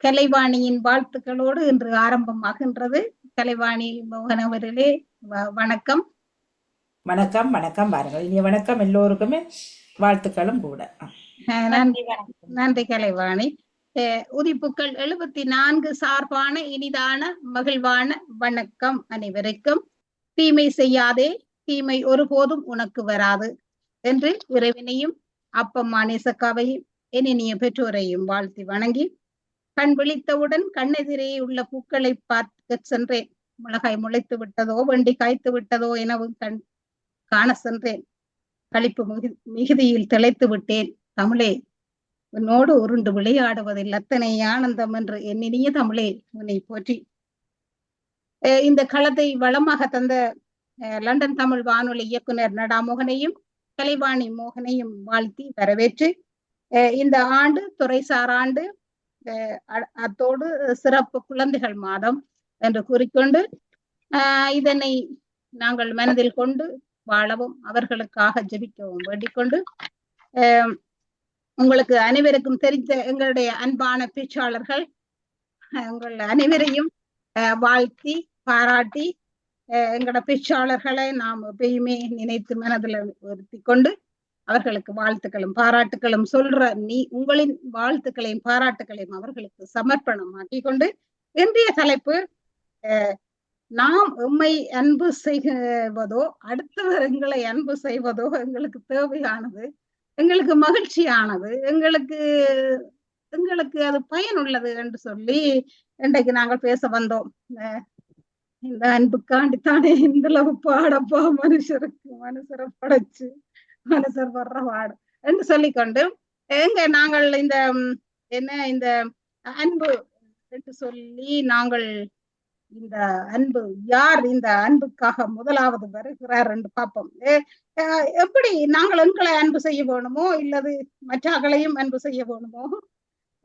கலைவாணியின் வாழ்த்துக்களோடு இன்று ஆரம்பமாகின்றது. கலைவாணி மோகன் அவர்களே வணக்கம். வணக்கம். வணக்கம். பாருங்கள், இனிய வணக்கம் எல்லோருக்குமே, வாழ்த்துக்களும் கூட. நன்றி கலைவாணி. உதிப்புக்கள் 74 சார்பான இனிதான மகிழ்வான வணக்கம் அனைவருக்கும். தீமை செய்யாதே, தீமை ஒருபோதும் உனக்கு வராது என்று இறைவனையும் அப்பம்மா நேசக்காவையும் இனிய பெற்றோரையும் வாழ்த்தி வணங்கி, கண் விழித்தவுடன் கண்ணெதிரே உள்ள பூக்களை பார்க்க சென்றேன். மிளகாய் முளைத்து விட்டதோ, வெண்டி காய்த்து விட்டதோ எனவும் காண சென்றேன். களிப்பு மிகுதியில் திளைத்து விட்டேன். தமிழே, உன்னோடு உருண்டு விளையாடுவதில் அத்தனை ஆனந்தம் என்று என் இனிய தமிழே உன்னை போற்றி. இந்த களத்தை வளமாக தந்த லண்டன் தமிழ் வானொலி இயக்குனர் நடாமோகனையும் கலைவாணி மோகனையும் வாழ்த்தி வரவேற்று, இந்த ஆண்டு துறைசார் ஆண்டு, அத்தோடு சிறப்பு குழந்தைகள் மாதம் என்று கூறிக்கொண்டு, இதனை நாங்கள் மனதில் கொண்டு வாழவும் அவர்களுக்காக ஜெபிக்கவும் வேண்டிக்கொண்டு, உங்களுக்கு அனைவருக்கும் தெரிந்த எங்களுடைய அன்பான பேச்சாளர்கள் உங்கள் அனைவரையும் வாழ்த்தி பாராட்டி, எங்களோட பேச்சாளர்களை நாம் எப்பயுமே நினைத்து மனதில் வருத்தி கொண்டு அவர்களுக்கு வாழ்த்துக்களும் பாராட்டுகளும் சொல்ற உங்களின் வாழ்த்துக்களையும் பாராட்டுகளையும் அவர்களுக்கு சமர்ப்பணமாக்கி கொண்டு, இன்றைய தலைப்பு நாம் எம்மை அன்பு செய்வதோ அடுத்தவர் எங்களை அன்பு செய்வதோ எங்களுக்கு தேவையானது, எங்களுக்கு மகிழ்ச்சியானது, எங்களுக்கு அது பயனுள்ளது என்று சொல்லி இன்றைக்கு நாங்கள் பேச வந்தோம். இந்த அன்புக்காண்டித்தானே இந்தளவு பாடப்பா மனுஷரை படைச்சு மனுஷர் வர்ற பாடு என்று சொல்லிக்கொண்டு, நாங்கள் இந்த அன்பு என்று சொல்லி நாங்கள் இந்த அன்பு யார் இந்த அன்புக்காக முதலாவது வருகிறார் என்று பார்ப்போம். எப்படி நாங்கள் எங்களை அன்பு செய்ய வேணுமோ இல்லது மற்றவர்களையும் அன்பு செய்ய வேணுமோ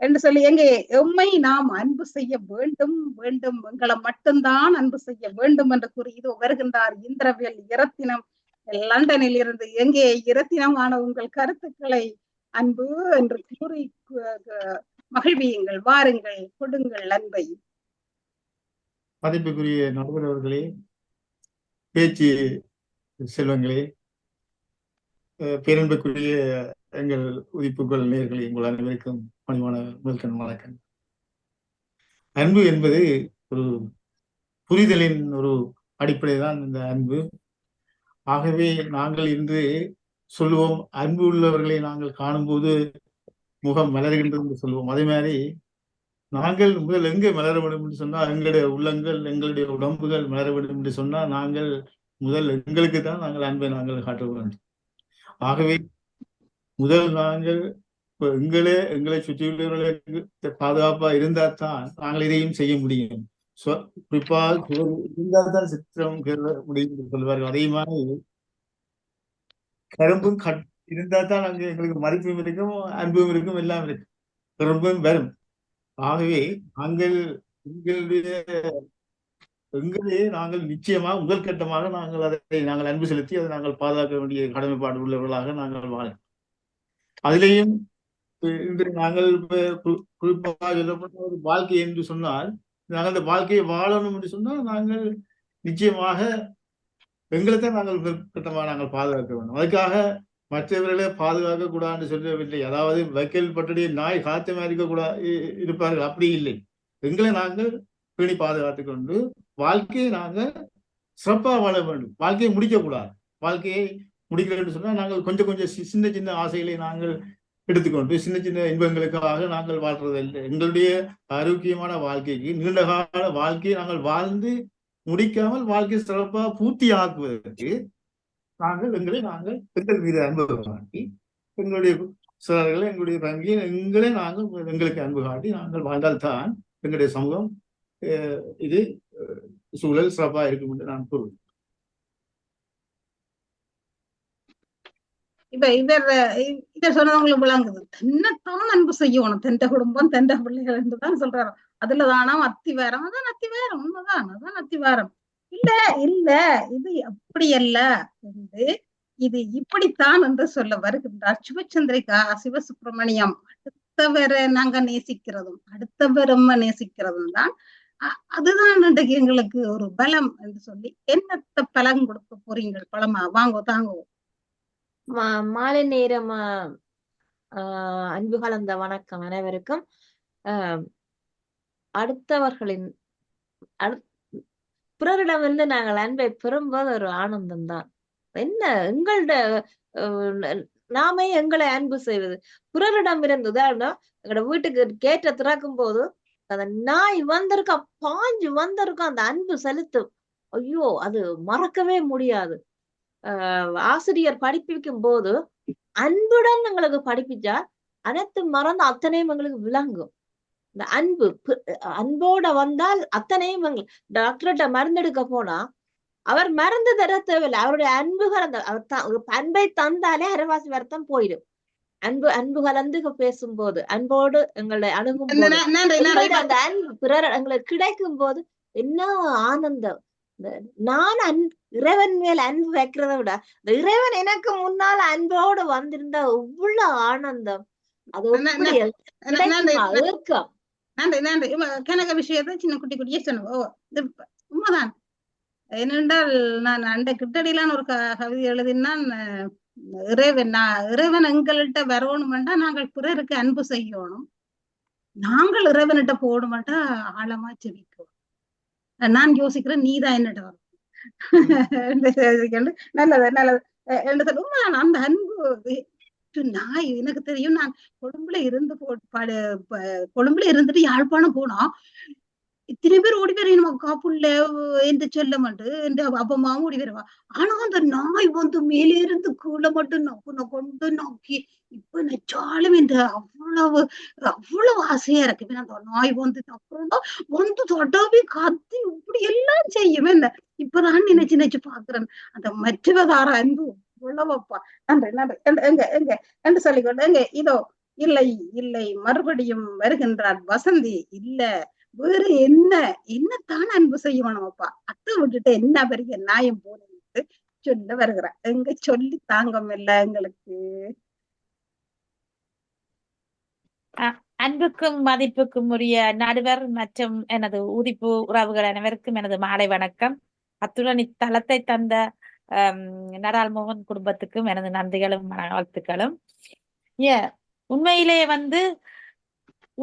என்று சொல்லி, எங்கே எம்மை நாம் அன்பு செய்ய வேண்டும் வேண்டும், எங்களை மட்டும்தான் அன்பு செய்ய வேண்டும் என்று கூறி இதோ வருகின்றார் இந்திரவேல் இரத்தினம் லண்டனில் இருந்து. எங்கே இரத்தினமான உங்கள் கருத்துக்களை அன்பு என்று கூறி மகிழ்வியுங்கள், வாருங்கள், கொடுங்கள் அன்பை. மதிப்புக்குரிய நடுவர் அவர்களே, பேச்சு செல்வங்களே, பேரன்புக்குரிய எங்கள் உதிப்புகள் நேயர்களே, உங்கள் அனைவருக்கும் பணிவான முதல்கண் வணக்கம். அன்பு என்பது ஒரு புரிதலின் ஒரு அடிப்படை தான் இந்த அன்பு. ஆகவே நாங்கள் இன்று சொல்லுவோம், அன்பு உள்ளவர்களை நாங்கள் காணும்போது முகம் மலர்கின்றது என்று சொல்லுவோம். அதே மாதிரி நாங்கள் முதல் எங்கே மலர வேண்டும் என்று சொன்னால் எங்களுடைய உள்ளங்கள், எங்களுடைய உடம்புகள் மலர வேண்டும் என்று சொன்னால் நாங்கள் முதல் எங்களுக்கு தான் நாங்கள் அன்பை நாங்கள் காட்ட வேண்டும். ஆகவே முதல் நாங்கள் எங்களை சுற்றியுள்ளவர்களுக்கு பாதுகாப்பா இருந்தால் தான் நாங்கள் இதையும் செய்ய முடியும். குறிப்பாக இருந்தால் தான் சித்திரம் முடியும் என்று சொல்வார்கள். அதே மாதிரி கரும்பும் இருந்தால் தான் அங்கே எங்களுக்கு மதிப்பும் இருக்கும், அன்பும் இருக்கும், எல்லாம் இருக்கும், கரும்பும் வரும். ஆகவே நாங்கள் எங்களே நாங்கள் நிச்சயமாக முதல் கட்டமாக நாங்கள் அதை நாங்கள் அன்பு செலுத்தி அதை நாங்கள் பாதுகாக்க வேண்டிய கடமைப்பாடு உள்ளவர்களாக நாங்கள் வாழ. அதிலேயும் இன்று நாங்கள் குறிப்பாக சொல்லப்பட்ட ஒரு வாழ்க்கை என்று சொன்னால், நாங்கள் அந்த வாழ்க்கையை வாழணும் என்று சொன்னால் நாங்கள் நிச்சயமாக எங்களைத்தான் நாங்கள் கட்டமாக நாங்கள் பாதுகாக்க வேண்டும். அதுக்காக மற்றவர்களை பாதுகாக்க கூடாதுன்னு சொல்லவில்லை. அதாவது வைக்கல் பட்டடிய நாய் காத்தமாக இருக்கக்கூடாது இருப்பார்கள், அப்படி இல்லை. எங்களை நாங்கள் பேணி பாதுகாத்துக் கொண்டு வாழ்க்கையை நாங்கள் சிறப்பாக வாழ வேண்டும். வாழ்க்கையை முடிக்கக்கூடாது. வாழ்க்கையை முடிக்கிறேன்னு சொன்னால் நாங்கள் கொஞ்சம் கொஞ்சம் சின்ன சின்ன ஆசைகளை நாங்கள் எடுத்துக்கொண்டு சின்ன சின்ன இன்பங்களுக்காக நாங்கள் வாழ்றதில்லை. எங்களுடைய ஆரோக்கியமான வாழ்க்கைக்கு, நீண்ட கால வாழ்க்கையை நாங்கள் வாழ்ந்து முடிக்காமல் வாழ்க்கையை சிறப்பாக பூர்த்தி ஆக்குவதற்கு நாங்கள் எங்கள் மீது அன்பு காட்டி, எங்களுடைய சிலர்களை, எங்களுடைய பங்கியை நாங்கள் எங்களுக்கு அன்பு காட்டி நாங்கள் வாழ்ந்தால்தான் எங்களுடைய சமூகம் இது சூழல் சிறப்பாக இருக்கும் என்று நான் கூறுவேன். இப்ப இவர் சொன்னவங்களுக்கு விளங்குது. தன்னைத்தான் அன்பு செய்யணும், தென்ட குடும்பம் தென்ட பிள்ளைகள் என்றுதான் சொல்றாரு. அதுலதானா அத்திவாரம், அதான் அத்திவாரம், உண்மைதான், அதான் அத்திவாரம். இல்ல இல்ல இது அப்படி அல்ல என்று இது இப்படித்தான் என்று சொல்ல வருகின்றார் சிவச்சந்திரிகா சிவசுப்பிரமணியம். அடுத்தவரை நாங்க நேசிக்கிறதும் அடுத்தவரும் நேசிக்கிறதும் தான் அதுதான் இன்றைக்கு எங்களுக்கு ஒரு பலம் என்று சொல்லி என்னத்த பலம் கொடுக்க போறீங்க? பலமா வாங்கோ தாங்கோ. மாலை நேரம் அன்பு கலந்த வணக்கம் அனைவருக்கும். அடுத்தவர்களின் பிறரிடமிருந்து நாங்கள் அன்பை பெறும்போது ஒரு ஆனந்தம் தான். என்ன எங்கள்ட நாமே எங்களை அன்பு செய்வது பிறரிடம் இருந்தது. எங்களோட வீட்டுக்கு கேட்ட திறக்கும் போது அந்த நாய் வந்திருக்கா பாஞ்சு வந்திருக்கா அந்த அன்பு செலுத்தும். ஐயோ அது மறக்கவே முடியாது. ஆசிரியர் படிப்பிக்கும் போது அன்புடன் எங்களுக்கு படிப்பிச்சா அனைத்து மறந்து அத்தனையும் எங்களுக்கு விளங்கும். இந்த அன்போட வந்தால் அத்தனையும் டாக்டர்கிட்ட மருந்தெடுக்க போனா அவர் மருந்து தர தேவையில்லை. அவருடைய அன்பு கலந்த அன்பை தந்தாலே அரைவாசி வருத்தம் போயிடும். அன்பு கலந்து பேசும்போது அன்போடு எங்களை அணுகும் போது அந்த அன்பு பிறர் எங்களுக்கு கிடைக்கும் போது என்ன ஆனந்தம். நான் இறைவன் மேல் அன்பு வைக்கிறத விட இந்த இறைவன் எனக்கு முன்னால் அன்போடு வந்திருந்தா எவ்வளவு ஆனந்தம். அது ஏற்கம். கனக விஷயத்த சின்ன குட்டி குட்டியே சொன்னோம். உண்மைதான். ஏனென்றால் நான் அந்த கிட்டடியிலான ஒரு கவிதை எழுதினான். இறைவன் எங்கள்கிட்ட வரணும்டா நாங்கள் பிறருக்கு அன்பு செய்யணும், நாங்கள் இறைவன்கிட்ட போகணும்டா ஆழமா செவிக்கணும். நான் யோசிக்கிறேன் நீதான் என்னட்ட வரும். நல்லது நல்லது என்று சொல்லுவோம். அந்த அன்பு நாய் எனக்கு தெரியும். நான் கொழும்புல இருந்துட்டு யாழ்ப்பாணம் போனா இத்தனை பேர் ஓடி வரையும் காப்புள்ள என்று சொல்ல மாட்டேன் என்று அப்பமாவும் ஓடி வருவா. ஆனா அந்த நாய் வந்து மேலே இருந்து கீழே மட்டும் கொண்டு நோக்கி இப்ப நச்சாலும் என்று அவ்வளவு ஆசையா இருக்கு. அந்த நாய் வந்து அப்புறம் தான் வந்து தொட்டாவே கத்தி இப்படி எல்லாம் செய்யும். என்ன இப்பதான் நினைச்சு பாக்குறேன் அந்த மற்றவதார அன்பு உள்ளவப்பா. நன்றி நன்றி எங்க என்று சொல்லிக்கொண்டு எங்க இதோ இல்லை இல்லை மறுபடியும் வருகின்றார் வசந்தி. இல்ல வேறு என்னத்தான் அன்பு செய்யணும்ப்பா, அத்தை விட்டுட்டு என்ன பெரிய நியாயம் போனது சொல்ல வருகிறேன். எங்க சொல்லி தாங்கம் இல்ல எங்களுக்கு. அன்புக்கும் மதிப்புக்கும் உரிய நடுவர் மற்றும் எனது உதிப்பு உறவுகள் அனைவருக்கும் எனது மாலை வணக்கம். அத்துடன் இத்தலத்தை தந்த நடால் மோகன் குடும்பத்துக்கும் எனது நன்றிகளும் வாழ்த்துக்களும். உண்மையிலேயே வந்து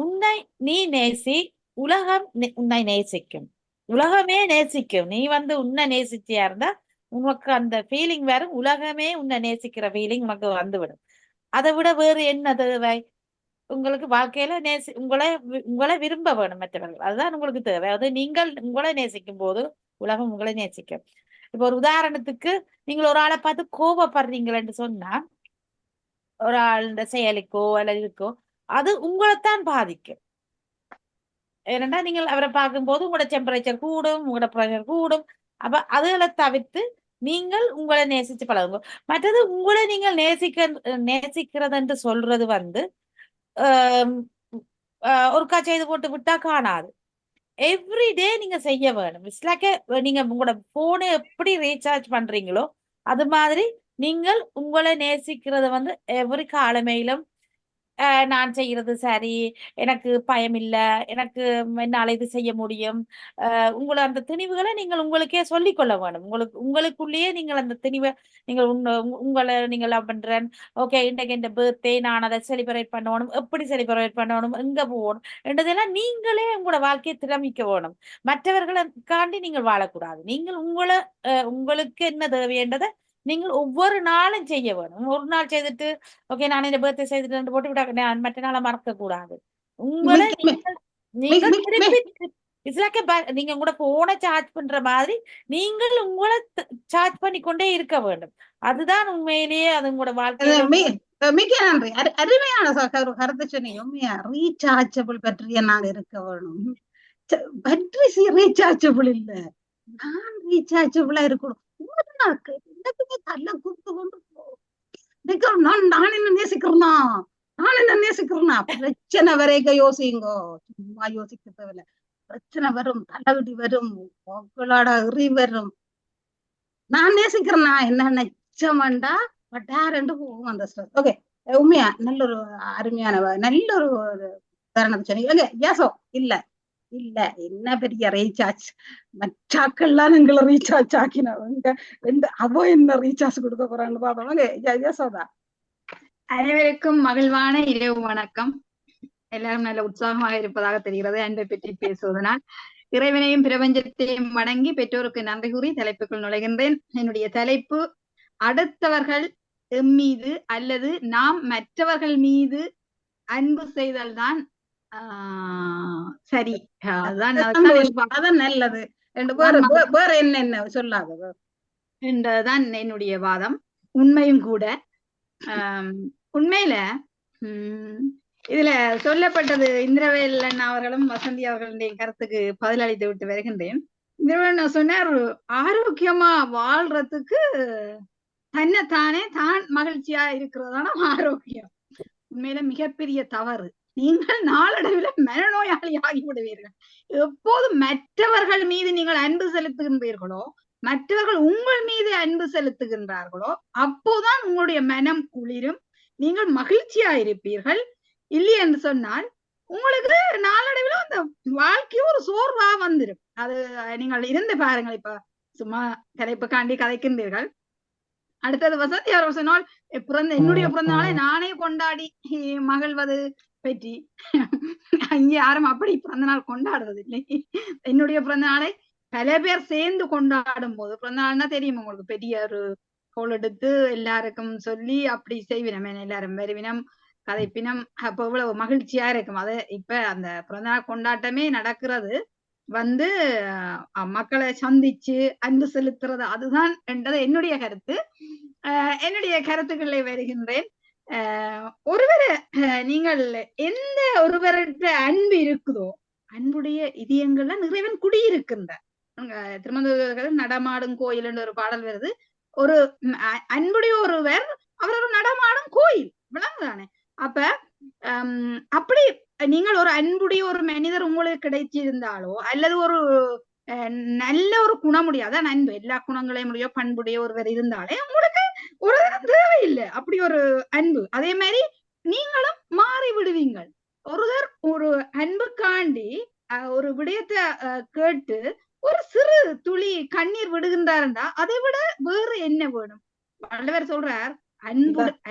உன்னை நீ நேசி, உலகம் உன்னை நேசிக்கும், உலகமே நேசிக்கும். நீ வந்து உன்னை நேசிச்சியா இருந்தா உனக்கு அந்த ஃபீலிங் வரும், உலகமே உன்னை நேசிக்கிற ஃபீலிங் உனக்கு வந்துவிடும். அதை விட வேறு என்ன தேவை உங்களுக்கு? வாழ்க்கையில உங்களை விரும்ப வேணும் மற்றவர்கள், அதுதான் உங்களுக்கு தேவை. அது நீங்கள் உங்களை நேசிக்கும் போது உலகம் உங்களை நேசிக்கும். இப்ப ஒரு உதாரணத்துக்கு நீங்கள் ஒரு ஆளை பார்த்து கோபப்படுறீங்களன்னு சொன்னா ஒரு ஆள் இந்த செயலுக்கோ அல்லது இருக்கோ அது உங்களைத்தான் பாதிக்கும். ஏனென்றா நீங்கள் அவரை பார்க்கும்போது உங்களோட டெம்பரேச்சர் கூடும், உங்களோட ப்ரெஷர் கூடும். அப்ப அதுகளை தவிர்த்து நீங்கள் உங்களை நேசிச்சு பழகுங்க. மற்றது உங்களை நீங்கள் நேசிக்கிறது என்று சொல்றது வந்து ஒருக்கா செய்து போட்டு விட்டா காணாது. எவ்ரிடே நீங்க செய்ய வேணும். இட்ஸ் லைக் நீங்க உங்களோட போனை எப்படி ரீசார்ஜ் பண்றீங்களோ அது மாதிரி நீங்கள் உங்களை நேசிக்கிறத வந்து எவ்ரி காலமையிலும் நான் செய்யறது சரி, எனக்கு பயம் இல்ல, எனக்கு என்னால இது செய்ய முடியும், உங்களை அந்த திணிவுகளை நீங்கள் உங்களுக்கே சொல்லிக்கொள்ள வேணும். உங்களுக்குள்ளேயே நீங்கள் அந்த திணிவை நீங்கள் உங்களை நீங்கள் லவ் பண்றேன், ஓகே இன்றைக்கு இந்த பர்த்டே நான் அதை செலிப்ரேட் பண்ணணும், எப்படி செலிப்ரேட் பண்ணணும், எங்க போகணும் என்றதெல்லாம் நீங்களே உங்களோட வாழ்க்கையை திறமிக்க வேணும். மற்றவர்களுக்காண்டி நீங்கள் வாழக்கூடாது. நீங்கள் உங்களுக்கு என்ன தேவைன்றதை நீங்கள் ஒவ்வொரு நாளும் செய்ய வேணும். ஒரு நாள் செய்துட்டு ஓகே நான் இந்த பர்த்டே செய்துட்டு போட்டு விட்டா நான் மற்ற நாளை மறக்க கூடாது. உங்களை நீங்க உங்களோட போனை சார்ஜ் பண்ற மாதிரி நீங்கள் உங்களை சார்ஜ் பண்ணி கொண்டே இருக்க வேண்டும். அதுதான் உண்மையிலேயே அது உங்களோட வாழ்க்கையில மிக நன்றி. அருமையான கருத்து சொன்னீங்க. ரீசார்ஜபிள் பேட்டரியா நாங்க இருக்க வேணும். பேட்டரி ரீசார்ஜபிள் இல்ல, நான் ரீசார்ஜபிளா இருக்கணும். எல்லாத்துக்குமே தள்ள குத்து கொண்டு நான் என்ன நேசிக்கிறேன்னா பிரச்சனை வரைக்கும் யோசிங்கோ. சும்மா யோசிக்க தேவையில்ல. பிரச்சனை வரும், தலைவிடி வரும், பொங்கலோட எறி வரும். நான் நேசிக்கிறேன்னா என்ன அச்சமண்டா பட்டாரண்டு போகும் அந்த ஸ்ட்ரெஸ். ஓகே, உண்மையா நல்ல ஒரு அருமையான நல்ல ஒரு உதாரணத்தை சொன்னீங்க. ஓகே, யாசோ இல்ல இல்ல என்ன பெரிய ரீசார்ஜ் மற்றாக்கள்லாம் எங்களை ரீசார்ஜ் ஆக்கினவங்க அவ என்ன ரீசார்ஜ் கொடுக்க போறான்னு பாப்போம். யாசோதா. அனைவருக்கும் மகிழ்வான இரவு வணக்கம். எல்லாரும் நல்ல உற்சாகமாக இருப்பதாக தெரிகிறது அன்பை பற்றி பேசுவதனால். இறைவனையும் பிரபஞ்சத்தையும் வணங்கி பெற்றோருக்கு நன்றி கூறி தலைப்புக்குள் நுழைகின்றேன். என்னுடைய தலைப்பு, அடுத்தவர்கள் மீது அல்லது நாம் மற்றவர்கள் மீது அன்பு செய்தல் தான் சரி. அதான் நல்லது. வேற என்ன சொல்லாத என்றதான் என்னுடைய வாதம். உண்மையும் கூட. உண்மையில இதுல சொல்லப்பட்டது இந்திரவேலன் அவர்களும் வசந்தி அவர்களுடைய கருத்துக்கு பதிலளித்து விட்டு வருகின்றேன். இந்திரவேலன் சொன்னார், ஆரோக்கியமா வாழ்றதுக்கு தன்னைத்தானே தான் மகிழ்ச்சியா இருக்கிறதான ஆரோக்கியம். உண்மையில மிகப்பெரிய தவறு. நீங்கள் நாளடைவில் மனநோயாளி ஆகிவிடுவீர்கள். எப்போது மற்றவர்கள் மீது நீங்கள் அன்பு செலுத்துகின்றீர்களோ, மற்றவர்கள் உங்கள் மீது அன்பு செலுத்துகின்றார்களோ, அப்போதான் உங்களுடைய மனம் குளிரும், நீங்கள் மகிழ்ச்சியா இருப்பீர்கள். இல்லை என்று சொன்னால் உங்களுக்கு நாளடைவில் அந்த வாழ்க்கையும் ஒரு சோர்வா வந்துடும். அது நீங்கள் இருந்து பாருங்கள். இப்ப சும்மா தலைப்புக்காண்டி கதைக்கின்றீர்கள். அடுத்தது வசந்தி அவர் சொன்னால், என்னுடைய பிறந்த நாளை நானே கொண்டாடி மகிழ்வது பற்றி. இங்க யாரும் அப்படி பிறந்த நாள் கொண்டாடுறது இல்லை. என்னுடைய பிறந்த நாளை பல பேர் சேர்ந்து கொண்டாடும் போது, பிறந்த நாள்னா தெரியும் உங்களுக்கு, பெரிய ஒரு கோல் எடுத்து எல்லாருக்கும் சொல்லி அப்படி செய்வினம், எல்லாரும் வருவினம், கதைப்பினம். அப்ப இவ்வளவு மகிழ்ச்சியா இருக்கும். அது இப்ப அந்த பிறந்த நாள் கொண்டாட்டமே நடக்கிறது வந்து மக்களை சந்திச்சு அன்பு செலுத்துறது, அதுதான் என்றது என்னுடைய கருத்து. என்னுடைய கருத்துக்களை வருகின்றேன். ஒருவரை நீங்கள் எந்த ஒருவர்கிட்ட அன்பு இருக்குதோ, அன்புடைய இதயங்கள்ல நிறைவன் குடியிருக்கின்ற. திருமண நடமாடும் கோயில் என்று ஒரு பாடல் வருது. ஒரு அன்புடைய ஒருவர் அவர் ஒரு நடமாடும் கோயில், விளங்குதானே? அப்ப அப்படி நீங்கள் ஒரு அன்புடைய ஒரு மனிதர் உங்களுக்கு கிடைச்சிருந்தாலோ, அல்லது ஒரு நல்ல ஒரு குணமுடைய, அதான் அன்பு, எல்லா குணங்களையும் முடிய பண்புடைய ஒருவர் இருந்தாலே உங்களுக்கு ஒரு தேவையில்லை அப்படி ஒரு அன்பு. அதே மாதிரி நீங்களும் மாறி விடுவீங்கள். ஒருவர் ஒரு அன்புக்காண்டி ஒரு விடயத்தை கேட்டு ஒரு சிறு துளி கண்ணீர் விடுகின்றாருண்டா அதை விட வேறு என்ன வேணும்? வள்ளுவர் சொல்றார்,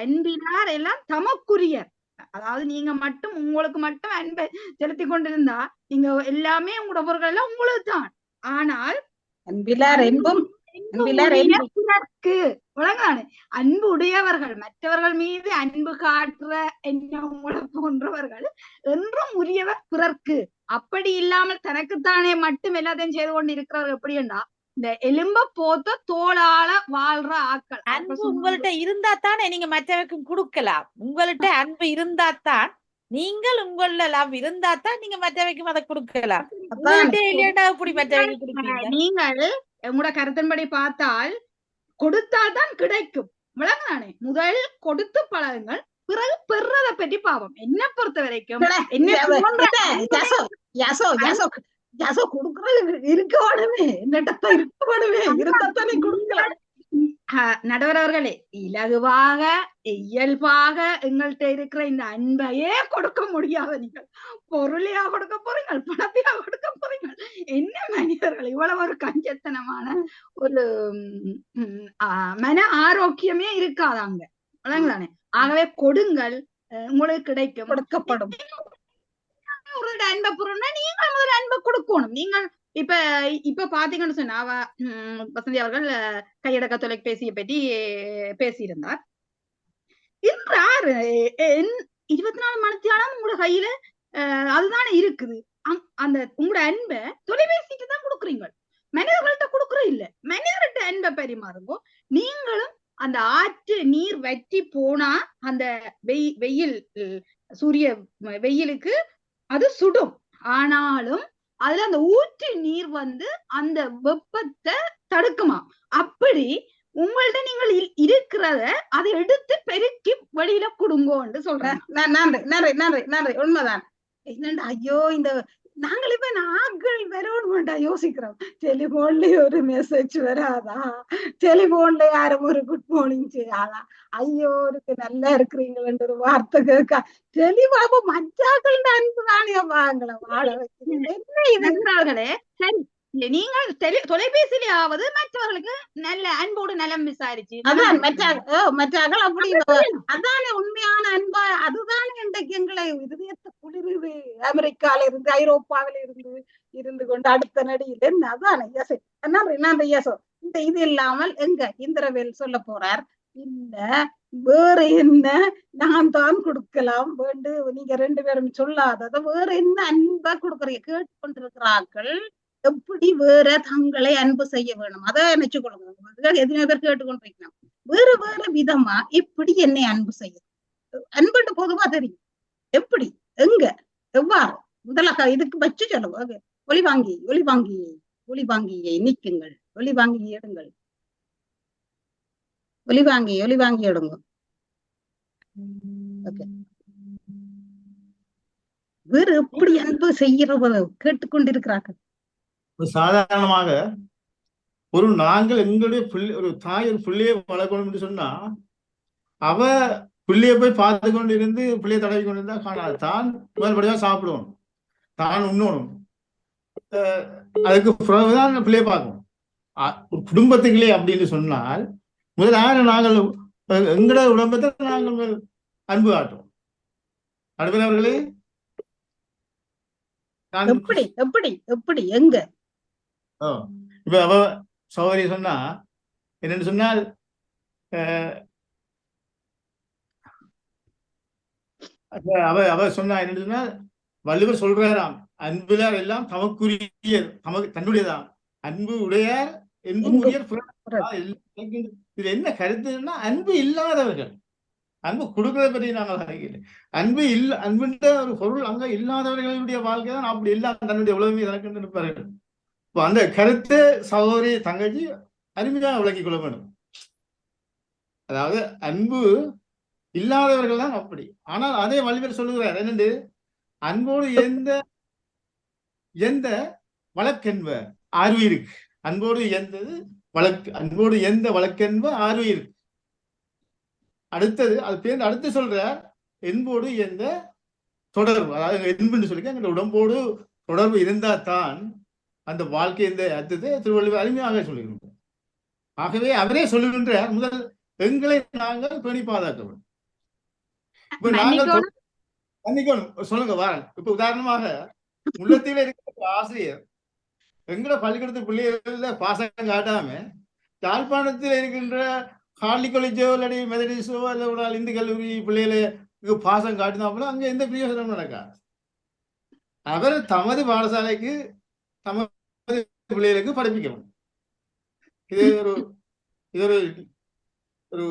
அன்பினார் எல்லாம் தமக்குரியர். அதாவது நீங்க மட்டும் உங்களுக்கு மட்டும் அன்பை செலுத்தி கொண்டிருந்தா நீங்க எல்லாமே உங்களோட பொருட்கள் எல்லாம் உங்களுக்கு தான். ஆனால் அன்பிலார் என்பும் உலகானே அன்பு உடையவர்கள், மற்றவர்கள் மீது அன்பு காட்டுற என்ன உங்களை போன்றவர்கள் என்றும் உரியவர் பிறர்க்கு. அப்படி இல்லாமல் தனக்குத்தானே மட்டும் எல்லாத்தையும் செய்து கொண்டு இருக்கிறவர்கள் எப்படின்னா இந்த எலும்ப போத்த தோளால வாழ்ற ஆக்கள். அன்பு உங்கள்கிட்ட இருந்தா தானே நீங்க மற்றவருக்கும் கொடுக்கலாம். உங்கள்கிட்ட அன்பு இருந்தாத்தான், நீங்கள் உங்கள லவ் இருந்தாத்தான் நீங்க மற்றவைக்கும் அதை கொடுக்கலாம். அப்படி மற்றவைக்கு கொடுப்பீங்க. நீங்கள் உங்களோட கருத்தின்படி பார்த்தால் கொடுத்தால்தான் கிடைக்கும், விளங்குதானே? முதல் கொடுத்து பழகுங்கள், பிறகு பெறதை பற்றி பாவம். என்ன பொறுத்த வரைக்கும் இருக்கவே இருக்கத்தானே கொடுக்கலாம். நடுவரவர்களே, இலகுவாக இயல்பாக எங்கள்கிட்ட இருக்கிற இந்த அன்பையே கொடுக்க முடியாத நீங்கள் பொருளையா கொடுக்க போறீங்க, பணத்தையா கொடுக்க போறீங்க? என்ன மனிதர்கள்! இவ்வளவு ஒரு கஞ்சத்தனமான ஒரு மன ஆரோக்கியமே இருக்காதாங்க, விளங்குதானே? ஆகவே கொடுங்கள், உங்களுக்கு கிடைக்கும், கொடுக்கப்படும். ஒரு அன்பை பொருள்னா நீங்கள் முதல்ல அன்பை கொடுக்கணும். நீங்கள் இப்ப பாத்தீங்கன்னு சொன்னா, வசந்தி அவர்கள் கையடக்க தொலைபேசியை பற்றி பேசியிருந்தார். இன்றார் 24 மணித்தியாலும் உங்களோட கையில அதுதானே இருக்குது. அந்த உங்களோட அன்பை தொலைபேசிக்கு தான் கொடுக்குறீங்க, மனிதர்கள்ட்ட கொடுக்குற இல்ல. மனிதர்கிட்ட அன்பை பரிமாறுங்கோ. நீங்களும் அந்த ஆற்று நீர் வற்றி போனா அந்த வெயில், சூரிய வெயிலுக்கு அது சுடும். ஆனாலும் அதுல அந்த ஊற்று நீர் வந்து அந்த வெப்பத்தை தடுக்குமா? அப்படி உங்கள்ட்ட நீங்கள் இருக்கிறத அதை எடுத்து பெருக்கி வெளியில கொடுங்கோன்னு சொல்றேன். நன்றி நன்றி நன்றி நன்றி. உண்மைதான். என்னண்டா ஐயோ, இந்த நாங்கள் இப்ப ஆட்கள் வரணும்டா யோசிக்கிறோம். டெலிபோன்ல ஒரு மெசேஜ் வராதா, டெலிபோன்ல யாரும் ஒரு குட் மார்னிங் செய்யாதா, ஐயோ இருக்கு நல்லா இருக்கிறீங்களன்ற ஒரு வார்த்தை கேட்க தெளிவாக மச்சாக்கள் அன்பு தானே வாங்கல வாழ வைக்கிறீங்க. என்ன இது? நண்பர்களே, சரி நீங்கள் தொலைபேசியிலாவது மற்றவர்களுக்கு நல்ல அன்போடு நலம் விசாரிச்சு அதான் மற்றாக்கள் அப்படி அதானே உண்மையான அன்பா, அதுதானே இன்றைக்கு எங்களை இதயத்தை குளிருது. அமெரிக்கால இருந்து ஐரோப்பாவில இருந்து கொண்டு அடுத்த நடியில் என்ன அதானே யசோ நன்றி யசோ. இந்த இது இல்லாமல் எங்க இந்திரவேல் சொல்ல போறார், இல்ல வேற என்ன நான் தான் கொடுக்கலாம் வேண்டு, நீங்க 2 பேரும் சொல்லாதத வேற என்ன அன்பா கொடுக்குறீங்க. கேட்டுக்கொண்டிருக்கிறார்கள் எப்படி வேற தங்களை அன்பு செய்ய வேணும், அதை நினைச்சு கொள்ளுங்க. எத்தனை பேர் கேட்டுக்கொண்டிருக்கலாம் வேற வேற விதமா இப்படி என்னை அன்பு செய்ய. அன்புட்டு பொதுவா தெரியும் எப்படி எங்க எவ்வாறு. முதலாக இதுக்கு வச்சு சொல்லுங்க. ஒளிவாங்கியை நீக்குங்கள், ஒளிவாங்கி எடுங்கள், ஒளிவாங்கி எடுங்க. வேற எப்படி அன்பு செய்யறவ கேட்டுக்கொண்டிருக்கிறார்கள். சாதாரணமாக ஒரு நாங்கள் எங்களுடைய ஒரு தாய் ஒரு பிள்ளையை வளர்க்கணும் என்று சொன்னா அவ பிள்ளைய போய் பார்த்து கொண்டு இருந்து பிள்ளைய தடவி கொண்டு இருந்தா காணாது. தான் முதல்படியா சாப்பிடணும், தான் உண்ணணும், அதுக்கு பிறகுதான் பிள்ளைய பார்க்கணும். ஒரு குடும்பத்துக்குள்ளே அப்படின்னு சொன்னால் முதல்ல நாங்கள் எங்களோட உடம்பத்தை நாங்கள் அன்பு காட்டுவோம். நடுவர்களே எப்படி எப்படி எப்படி எங்க இப்ப அவ சௌகரிய சொன்னா என்னன்னு சொன்னால் அவ சொன்னா என்னன்னு சொன்னால் வள்ளுவர் சொல்றாராம், அன்பிலார் எல்லாம் தமக்குரிய தன்னுடையதான், அன்பு உடையார் என்பும் உயர். இது என்ன கருத்துன்னா அன்பு இல்லாதவர்கள், அன்பு கொடுக்கறத பற்றி நாங்கள் அன்புன்ற ஒரு பொருள் அங்க இல்லாதவர்களுடைய வாழ்க்கை தான் அப்படி எல்லாம் தன்னுடைய உலகமே தனக்கு இருப்பார்கள். இப்போ அந்த கருத்தை சகோதரி தங்கச்சி அருமையாக விளக்கிக் கொள்ள வேண்டும். அதாவது அன்பு இல்லாதவர்கள் தான் அப்படி. ஆனால் அதே வள்ளுவர் சொல்லுகிறார் என்னண்டு, அன்போடு எந்த வழக்கென்ப ஆர்வீருக்கு, அன்போடு எந்த வழக்கென்ப ஆர்வீருக்கு. அடுத்தது அது பேர் அடுத்து சொல்ற என்போடு எந்த தொடர்பு, அதாவது என்புன்னு சொல்லி எங்க உடம்போடு தொடர்பு இருந்தா தான் அந்த வாழ்க்கை இந்த அர்த்தத்தை திருவள்ளுவர் அருமையாக சொல்லுகின்றோம். ஆகவே அவரே சொல்லுகின்ற முதல் எங்களை நாங்கள் பேணி பாதுகாக்க வேண்டும். இப்ப நாங்கள் மன்னிக்கணும் சொல்லுங்க வாரன். இப்ப உதாரணமாக உள்ளத்தில இருக்கிற ஆசிரியர் எங்களை பள்ளிக்கூடத்து பிள்ளைகள பாசம் காட்டாம யாழ்ப்பாணத்தில் இருக்கின்ற காலி காலேஜோ இல்லாடி மெதடிஸோ அல்ல இந்து கல்லூரி பிள்ளைகளுக்கு பாசம் காட்டினாப்புல அங்க எந்த பிரயோசனம் நடக்காது. அவர் தமது பாடசாலைக்கு தமது பிள்ளைகளுக்கு படிப்பிக்கணும். இது ஒரு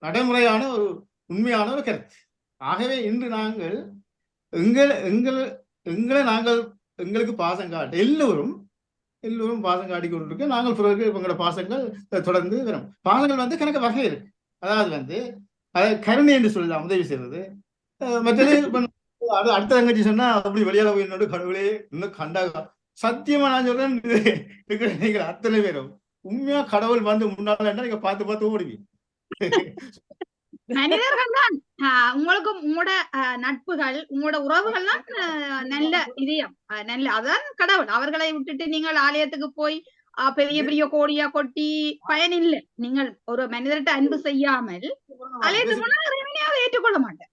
நடைமுறையான ஒரு உண்மையான ஒரு கருத்து. ஆகவே இன்று நாங்கள் எங்களை நாங்கள் எங்களுக்கு பாசம் காட்ட எல்லோரும் பாசம் காட்டி கொண்டிருக்க நாங்கள் பிறகு எங்களோட பாசங்கள் தொடர்ந்து வரும். பாசங்கள் கணக்கு வகை இருக்கு. அதாவது கருணை என்று சொல்லலாம், உதவி செய்வது. மற்றது அடுத்த தங்கச்சி சொன்னா அப்படி வெளியால போய் என்னோட கடவுளே இன்னும் கண்டாக சத்தியமா நான் சொல்றேன், நீங்கள் அத்தனை பேரும் உண்மையா கடவுள் முன்னால நீங்க பார்த்து ஓடுவீங்க. மனிதர்கள் தான் உங்களுக்கும் உங்களோட நட்புகள் உங்களோட உறவுகள் தான் நல்ல இதயம், நல்ல அதான் கடவுள். அவர்களை விட்டுட்டு நீங்கள் ஆலயத்துக்கு போய் பெரிய பெரிய கோடியா கொட்டி பயன் இல்லை. நீங்கள் ஒரு மனிதர்கிட்ட அன்பு செய்யாமல் ஆலயத்துக்கு போனா இறைவனையாவது ஏற்றுக்கொள்ள மாட்டேன்.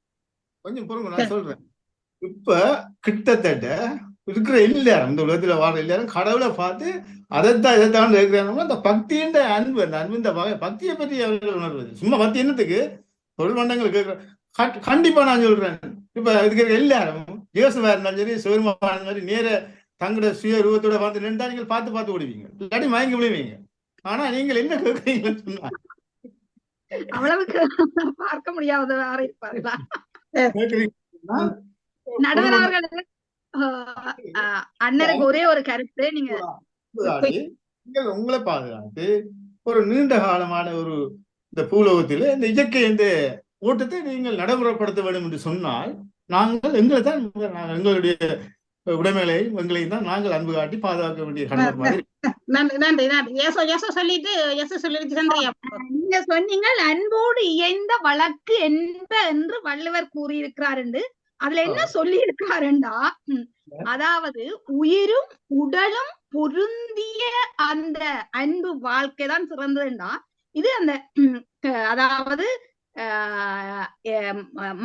கொஞ்சம் பொறுங்க, நான் சொல்றேன். இப்ப கிட்டத்தட்ட இருக்கிற எல்லாரும் இந்த உலகத்துல வாழ எல்லாரும் கடவுளை பார்த்து இதைத்தான் இருக்கிறாங்க. அந்த பக்தின்ற அன்பு, அந்த அன்பு இந்த பக்தியை பற்றி அவர்கள் உணர்வது. சும்மா பக்தி என்னத்துக்கு பொருள் மண்டங்கள் கேட்க கண்டிப்பா நான் சொல்றேன். இப்ப இதுக்கு எல்லாரும் இயேசுவா இருந்தாலும் சரி சிவருமா இருந்தாலும் சரி நேர தங்களோட சுய ரூபத்தோட பார்த்து நின்றா நீங்கள் பார்த்து ஓடுவீங்க, இல்லாட்டி மயங்கி விழுவீங்க. ஆனா நீங்கள் என்ன கேட்கறீங்கன்னு சொன்னா அவ்வளவுக்கு பார்க்க முடியாத இருப்பார்களா நடுவர் அவர்கள்? அண்ணருக்கு ஒரே ஒரு கருத்து, நீங்கள் உங்களை பாதுகாத்து ஒரு நீண்ட காலமான ஒரு இந்த பூலோகத்தில் இந்த இயற்கை இந்த ஓட்டத்தை நீங்கள் நடைமுறைப்படுத்த வேண்டும் என்று சொன்னால் நாங்கள் எங்களை தான் எங்களுடைய உடைமைகளையும் எங்களையும் தான் நாங்கள் அன்பு காட்டி பாதுகாக்க வேண்டிய கடமைப்பாடு இருக்கு. நன்றி நன்றி நன்றி எசோ சொல்லிட்டு சந்திரியா நீங்க சொன்னீங்க அன்போடு இயைந்த வழக்கு என்ப என்று வள்ளுவர் கூறியிருக்கிறார் என்று. அதுல என்ன சொல்லி இருக்கிறாருண்டா, அதாவது உயிரும் உடலும் பொருந்திய அந்த அன்பு வாழ்க்கை தான் சிறந்ததுண்டா. இது அந்த அதாவது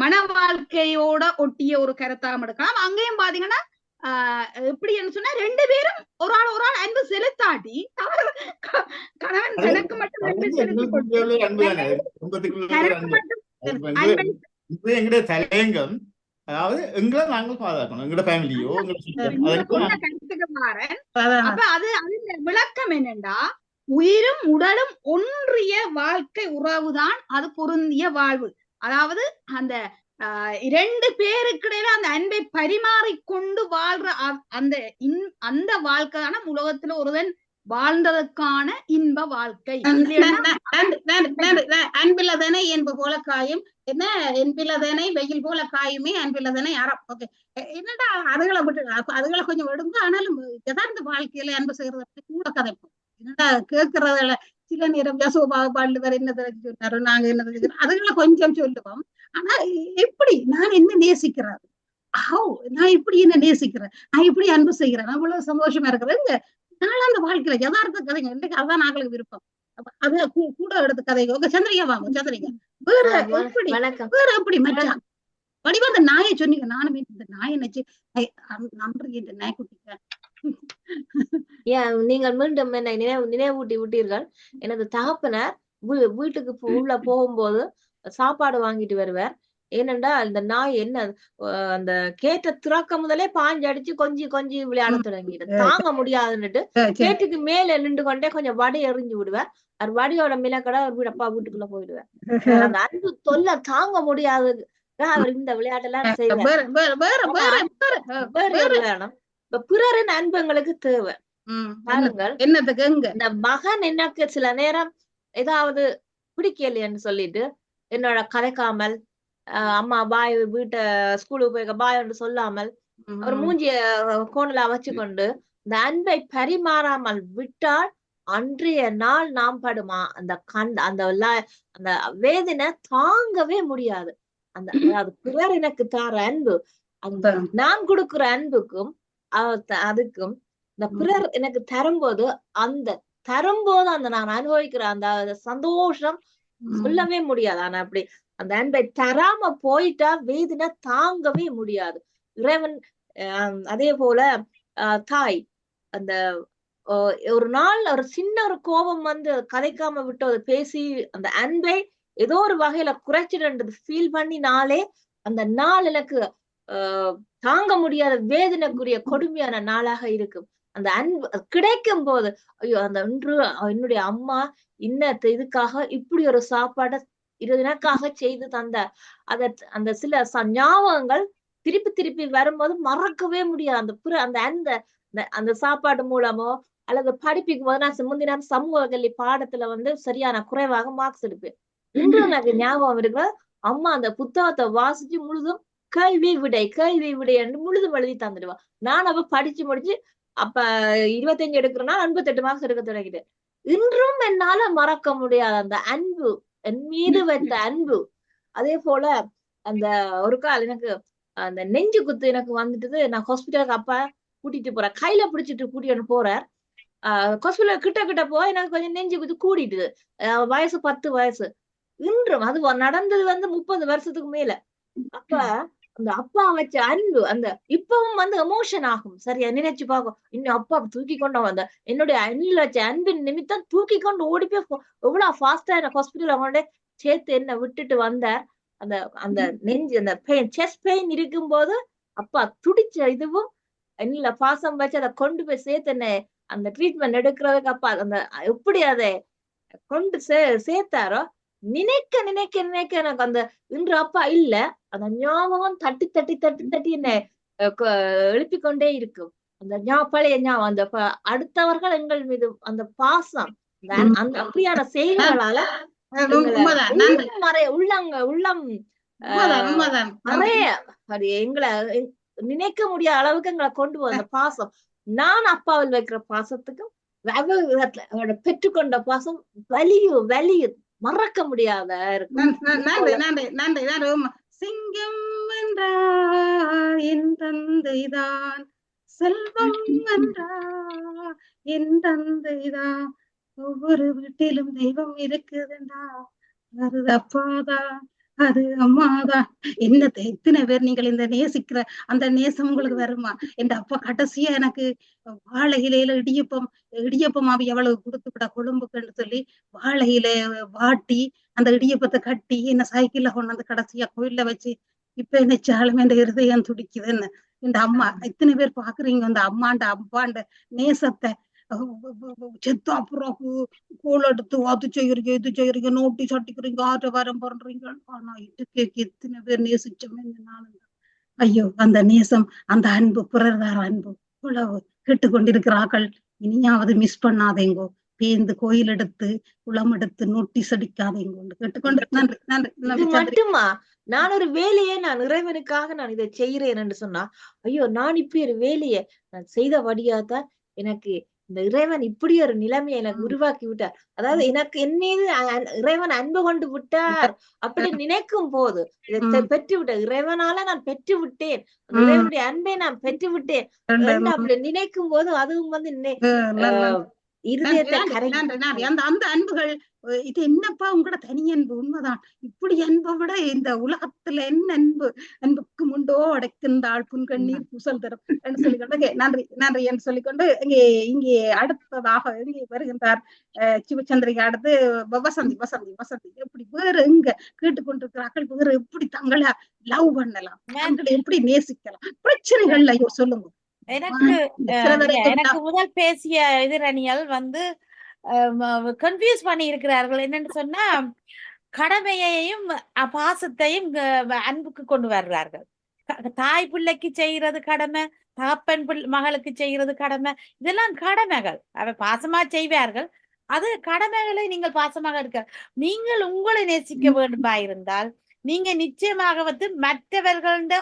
மன வாழ்க்கையோட ஒட்டிய ஒரு கருத்தாக எடுக்கலாம். அங்கேயும் பாத்தீங்கன்னா எப்படின்னு சொன்னா 2 பேரும் ஒரு ஆள் அன்பு செலுத்தாட்டி கணவன் தனக்கு மட்டும் அன்பு செலுத்தி எங்களுடைய தலையங்கம், அதாவது எங்களை நாங்கள் பாதுகாக்கணும், எங்களோட ஃபேமிலியோ கருத்துக்கு மாறன். அப்ப அது விளக்கம் என்னண்டா, உயிரும் உடலும் ஒன்றிய வாழ்க்கை உறவுதான் அது பொருந்திய வாழ்வு. அதாவது அந்த 2 பேருக்கு இடையில அந்த அன்பை பரிமாறிக்கொண்டு வாழ்ற அந்த வாழ்க்கை தான உலகத்துல ஒருவன் வாழ்ந்ததற்கான இன்ப வாழ்க்கை. அன்பில்லதனை என்பு போல காயும் என்ன, என்பில்லதனை வெயில் போல காயுமே அன்பில்லதனை அறம். ஓகே, என்னடா அதுகளை கொஞ்சம் விடுங்க. ஆனாலும் யதார்த்த வாழ்க்கையில அன்பு செய்யறது கூட கதைப்போம். என்னடா கேட்கறதுல சில நேரம் யசோபாபாடுவர் என்ன சொன்னாரோ நாங்க என்ன தெரிஞ்சுக்கிறோம், அதுகளை கொஞ்சம் சொல்லுவோம். ஆனா எப்படி நான் என்ன நேசிக்கிறேன், நான் இப்படி என்ன நேசிக்கிறேன், நான் இப்படி அன்பு செய்கிறேன், அவ்வளவு சந்தோஷமா இருக்கிறேன். நாளாந்த வாழ்க்கையில யதார்த்த கதைங்க இன்றைக்கு அதான் நாங்களுக்கு விருப்பம். அது கூட எடுத்த கதைங்க. சந்திரிகா வாங்க, சந்திரிகா வேற எப்படி வேற எப்படி மச்சான் வடிவா அந்த நாயை சொன்னீங்க. நானுமே இந்த நாயை நினைச்சு நன்றி இந்த நாய்க்குட்டிக்க. நீங்கள் மீண்டும் என்னை நினைவூட்டி விட்டீர்கள். எனது தகப்பனார் வீட்டுக்கு உள்ள போகும்போது சாப்பாடு வாங்கிட்டு வருவார். ஏனென்றா அந்த நாய் என்ன அந்த கேட்ட திறக்க முதலே பாஞ்சு அடிச்சு கொஞ்சி விளையாட தொடங்கிட்டு தாங்க முடியாதுன்னுட்டு கேட்டுக்கு மேல நின்று கொண்டே கொஞ்சம் வடி எறிஞ்சு விடுவேன். அது வடியோட மிளக்கடை அப்பா வீட்டுக்குள்ள போயிடுவேன். அந்த அன்பு தொல்லை தாங்க முடியாது. அவர் இந்த விளையாட்டெல்லாம் செய்வார். இப்ப பிறரின் அன்பு எங்களுக்கு தேவை. பாருங்கள், இந்த மகன் எனக்கு சில நேரம் ஏதாவது பிடிக்கலையன்னு சொல்லிட்டு என்னோட கதைக்காமல் அம்மா பாய் வீட்டை ஸ்கூலுக்கு போய் பாய் என்று சொல்லாமல் ஒரு மூஞ்சிய கோணலா வச்சுக்கொண்டு இந்த அன்பை பரிமாறாமல் விட்டால் அன்றைய நாள் நாம் படுமா அந்த அந்த வேதனை தாங்கவே முடியாது. அந்த அதாவது பிறர் எனக்கு தார அன்பு, அந்த நான் கொடுக்குற அன்புக்கும் அதுக்கும் இந்த பிறர் எனக்கு தரும்போது அந்த நான் அனுபவிக்கிற அந்த சந்தோஷம் சொல்லவே முடியாது. ஆனா அப்படி அந்த அன்பை தராம போயிட்டா வேதனை தாங்கவே முடியாது. இறைவன் அதே போல தாய் அந்த ஒரு நாள் ஒரு சின்ன ஒரு கோபம் வந்து கதைக்காம விட்டு பேசி அந்த அன்பை ஏதோ ஒரு வகையில குறைச்சிடுன்றது ஃபீல் பண்ணினாலே அந்த நாள் எனக்கு தாங்க முடியாத வேதனைக்குரிய கொடுமையான நாளாக இருக்கும். அந்த அன்பு கிடைக்கும் போது ஐயோ அந்த இன்று என்னுடைய அம்மா இதுக்காக இப்படி ஒரு சாப்பாடை எனக்காக செய்து தந்த அந்த சில ஞாபகங்கள் திருப்பி வரும்போது மறக்கவே முடியாது. அந்த சாப்பாடு மூலமோ அல்லது படிப்பிக்கும் போது நான் முந்தின சமூக கல்வி பாடத்துல வந்து சரியான குறைவாக மார்க்ஸ் எடுப்பேன். இன்று எனக்கு ஞாபகம் இருக்கிற அம்மா அந்த புத்தகத்தை வாசிச்சு முழுதும் கேள்வி விடை என்று முழுதும் எழுதி தந்துடுவா. நான் அப்ப படிச்சு முடிச்சு அப்ப 25 எடுக்கிறேன்னா 58 மார்க்ஸ் எடுக்க தொடங்கிட்டேன். இன்றும் என்னால மறக்க முடியாது அந்த அன்பு, என் மீது வைத்த அன்பு. அதே போல அந்த ஒரு கால் எனக்கு அந்த நெஞ்சு குத்து எனக்கு வந்துட்டு நான் ஹாஸ்பிட்டலுக்கு அப்பா கூட்டிட்டு போறேன், கையில பிடிச்சிட்டு கூட்டிட்டு போறார். ஹாஸ்பிட்டல் கிட்ட போய் எனக்கு கொஞ்சம் நெஞ்சு குத்து கூட்டிட்டு வயசு 10 வயசு. இன்றும் அது நடந்தது வந்து 30 வருஷத்துக்கு மேல. அப்ப அந்த அப்பா வச்ச அன்பு அந்த இப்பவும் வந்து எமோஷன் ஆகும். சரியா நினைச்சு பார்க்கும். இன்னும் அப்பா தூக்கி கொண்டு வந்த என்னுடைய அண்ணில் வச்ச அன்பின் நிமித்தம் தூக்கி கொண்டு ஓடி போய் எவ்வளவு ஃபாஸ்டா ஹாஸ்பிட்டல் அவங்களோட சேர்த்து என்ன விட்டுட்டு வந்தார். அந்த நெஞ்சு அந்த பெயின் செஸ்ட் பெயின் இருக்கும் போது அப்பா துடிச்ச இதுவும் அண்ணில பாசம் வச்சு அதை கொண்டு போய் சேர்த்து என்ன அந்த ட்ரீட்மெண்ட் எடுக்கிறதுக்கு அப்பா அந்த எப்படி அதை கொண்டு சேர்த்தாரோ நினைக்க எனக்கு அந்த இன்று அப்பா இல்ல அந்த ஞாபகம் தட்டி என்ன எழுப்பிக்கொண்டே இருக்கும். அந்த பழைய ஞாபகம் அந்த அடுத்தவர்கள் எங்கள் மீது அந்த பாசம் அந்த அப்படியான செய்திகளால உள்ளம் நிறைய எங்களை நினைக்க முடியாத அளவுக்கு எங்களை கொண்டு போகுது அந்த பாசம். நான் அப்பாவில் வைக்கிற பாசத்துக்கும் அவளோட பெற்றுக்கொண்ட பாசம் வலியும் மறக்க முடியாத இருக்கும். நன்றி. சிங்கம் என்றா என் தந்தைதான், செல்வம் என்றா என் தந்தைதான், ஒவ்வொரு வீட்டிலும் தெய்வம் இருக்குதுண்டா, அது அப்பாதான், அது அம்மாதான். என்னத்தை எத்தனை பேர் நீங்கள் இந்த நேசிக்கிற அந்த நேசம் உங்களுக்கு வருமா? என் அப்பா கடைசியா எனக்கு வாழை இலையில இடியப்பமாவி எவ்வளவு கொடுத்து விட கொழும்புக்குன்னு சொல்லி வாழை இலைய வாட்டி அந்த இடியப்பத்தை கட்டி என்ன சைக்கிள்ல கொண்டாந்து கடைசியா கோயில்ல வச்சு இப்ப என்னச்சாலும் என் இருதயம் துடிக்குதுன்னு. இந்த அம்மா இத்தனை பேர் பாக்குறீங்க அந்த அம்மாண்ட அப்பாண்ட நேசத்தை. செத்து அப்புறம் கோல் எடுத்து அது செய்யறீங்க இது செய்யறீங்க நோட்டி சட்டிக்கிறீங்க ஆட்டக்காரம் பண்றீங்க. ஆனா இதுக்கு எத்தனை பேர் நேசிச்சோமே இந்த நாளுங்க. ஐயோ அந்த நேசம் அந்த அன்பு பிறர்தார அன்பு இவ்வளவு கேட்டுக்கொண்டிருக்கிறார்கள். இனியாவது மிஸ் பண்ணாதேங்கோ. பேந்து கோயில் எடுத்து குளம் எடுத்து நோட்டீஸ் அடிக்காதேங்கோ கேட்டுக்கொண்டு. நன்றி நன்றி. இது மட்டுமா? நான் ஒரு வேலையை நான் இறைவனுக்காக நான் இதை செய்யறேன் என்று சொன்னா, ஐயோ நான் இப்படி ஒரு வேலையை நான் செய்தபடியாதான் எனக்கு இந்த இறைவன் இப்படி ஒரு நிலைமையை எனக்கு உருவாக்கி விட்டார். அதாவது எனக்கு என் மீது இறைவன் அன்பு கொண்டு விட்டார் அப்படி நினைக்கும் போது இதை பெற்று விட்டேன், இறைவனால நான் பெற்று விட்டேன், இறைவனுடைய அன்பை நான் பெற்று விட்டேன் அப்படி நினைக்கும் போது அதுவும் அந்த அன்புகள் இது என்னப்பா உங்களோட தனி அன்பு. உண்மைதான். இப்படி அன்பை விட இந்த உலகத்துல என்ன அன்புக்கு முண்டோ அடைக்கின்றாள் புன்கண்ணீர் பூசல் தரும் என்று சொல்லிக்கொண்டு நன்றி என்று சொல்லிக்கொண்டு இங்கே அடுத்ததாக இங்கே வருகின்றார் சிவச்சந்திரிகா. அடுத்து வசந்தி. எப்படி வேற எங்க கேட்டுக்கொண்டிருக்கிறார்கள் வேற எப்படி தங்களை லவ் பண்ணலாம், தங்களை எப்படி நேசிக்கலாம், பிரச்சனைகள்ல சொல்லுங்க. எனக்கு முதல் பேசிய எதிரணிகள் கன்ஃபியூஸ் பண்ணி இருக்கிறார்கள். என்னன்னு சொன்னா கடமையையும் பாசத்தையும் அன்புக்கு கொண்டு வர்றார்கள். தாய் பிள்ளைக்கு செய்யறது கடமை, தகப்பன் மகளுக்கு செய்யறது கடமை, இதெல்லாம் கடமைகள். அவ பாசமா செய்வார்கள். அது கடமைகளை நீங்கள் பாசமாக இருக்க. நீங்கள் உங்களை நேசிக்க வேண்டுமா இருந்தால் நீங்க நிச்சயமாக மற்றவர்கள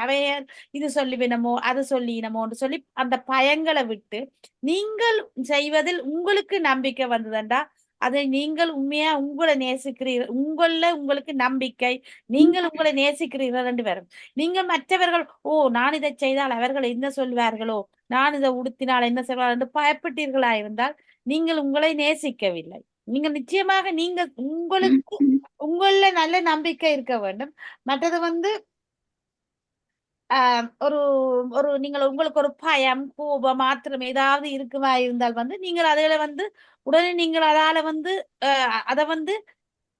அவையர் இது சொல்லிவினமோ அது சொல்லினமோன்னு சொல்லி அந்த பயங்களை விட்டு நீங்கள் செய்வதில் உங்களுக்கு நம்பிக்கை வந்ததுண்டா அதை நீங்கள் உண்மையா உங்களை நேசிக்கிறீர்கள், உங்களுக்கு நம்பிக்கை, நீங்கள் உங்களை நேசிக்கிறீர்கள் என்று வரும். நீங்கள் மற்றவர்கள் நான் இதை செய்தால் அவர்கள் என்ன சொல்வார்களோ, நான் இதை உடுத்தினால் என்ன சொல்வார்கள் என்று பயப்பட்டீர்களா இருந்தால் நீங்கள் உங்களை நேசிக்கவில்லை. நீங்க நிச்சயமாக நீங்க உங்களுக்கு உங்கள நல்ல நம்பிக்கை இருக்க வேண்டும். மற்றது ஒரு நீங்கள் உங்களுக்கு ஒரு பயம் கோபம் மாத்திரம் ஏதாவது இருக்குமா இருந்தால் நீங்கள் அதில உடனே நீங்கள் அதால அதை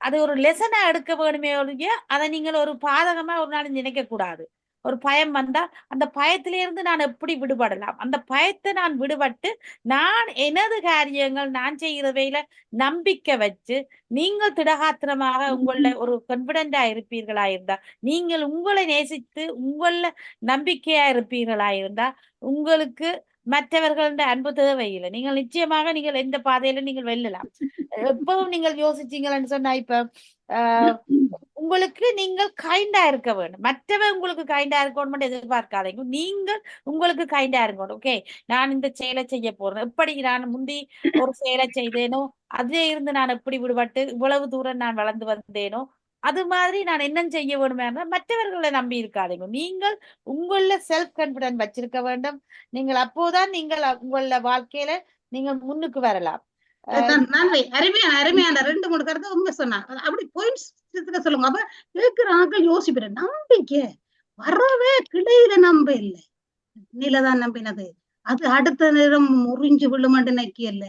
அது ஒரு லெசனா எடுக்க வேணுமே ஒழிய அதை நீங்கள் ஒரு பாதகமா ஒரு நாள் நினைக்க கூடாது. ஒரு பயம் வந்தா அந்த பயத்திலிருந்து நான் எப்படி விடுபடலாம், அந்த பயத்தை நான் விடுபட்டு நான் எனது காரியங்கள் நான் செய்கிறவையில நம்பிக்கை வச்சு நீங்கள் திடகாத்திரமாக உங்கள ஒரு கான்பிடென்டா இருப்பீர்களா இருந்தா, நீங்கள் உங்களை நேசித்து உங்கள நம்பிக்கையா இருப்பீர்களா இருந்தா உங்களுக்கு மற்றவர்கள அன்பு தேவையில்லை. நீங்கள் நிச்சயமாக நீங்கள் எந்த பாதையில நீங்கள் வெல்லலாம். எப்பவும் நீங்கள் யோசிச்சீங்கன்னு சொன்னா இப்ப உங்களுக்கு நீங்கள் கைண்டா இருக்க வேண்டும். மற்றவன் உங்களுக்கு கைண்டா இருக்கணும் எதிர்பார்க்காதீங்க. நீங்கள் உங்களுக்கு கைண்டா இருக்கணும். ஓகே, நான் இந்த செயலை செய்ய போறேன், எப்படி நான் முந்தி ஒரு செயலை செய்தேனோ அதே இருந்து நான் எப்படி விடுபட்டு இவ்வளவு தூரம் நான் வளர்ந்து வந்தேனோ அது மாதிரி நான் என்ன செய்ய வேணுமே மற்றவர்களை நம்பி இருக்காதீங்க. நீங்கள் உங்கள செல்ஃப் கான்பிடன்ஸ் வச்சிருக்க வேண்டும். நீங்கள் அப்போதான் நீங்கள் உங்கள வாழ்க்கையில நீங்கள் முன்னுக்கு வரலாம். நன்றி. அருமையான 2-3 கருத்து உண்மை சொன்னாங்க. அப்படி பாயிண்ட்ஸ் சொல்லுங்க. அப்ப கேட்கிறாங்க யோசிப்பிற நம்பிக்கை வரவே கிடையில நம்ப இல்லை, நிலதான் நம்பினது. அது அடுத்த நேரம் முறிஞ்சு விழுமாண்டு நக்கியல்ல,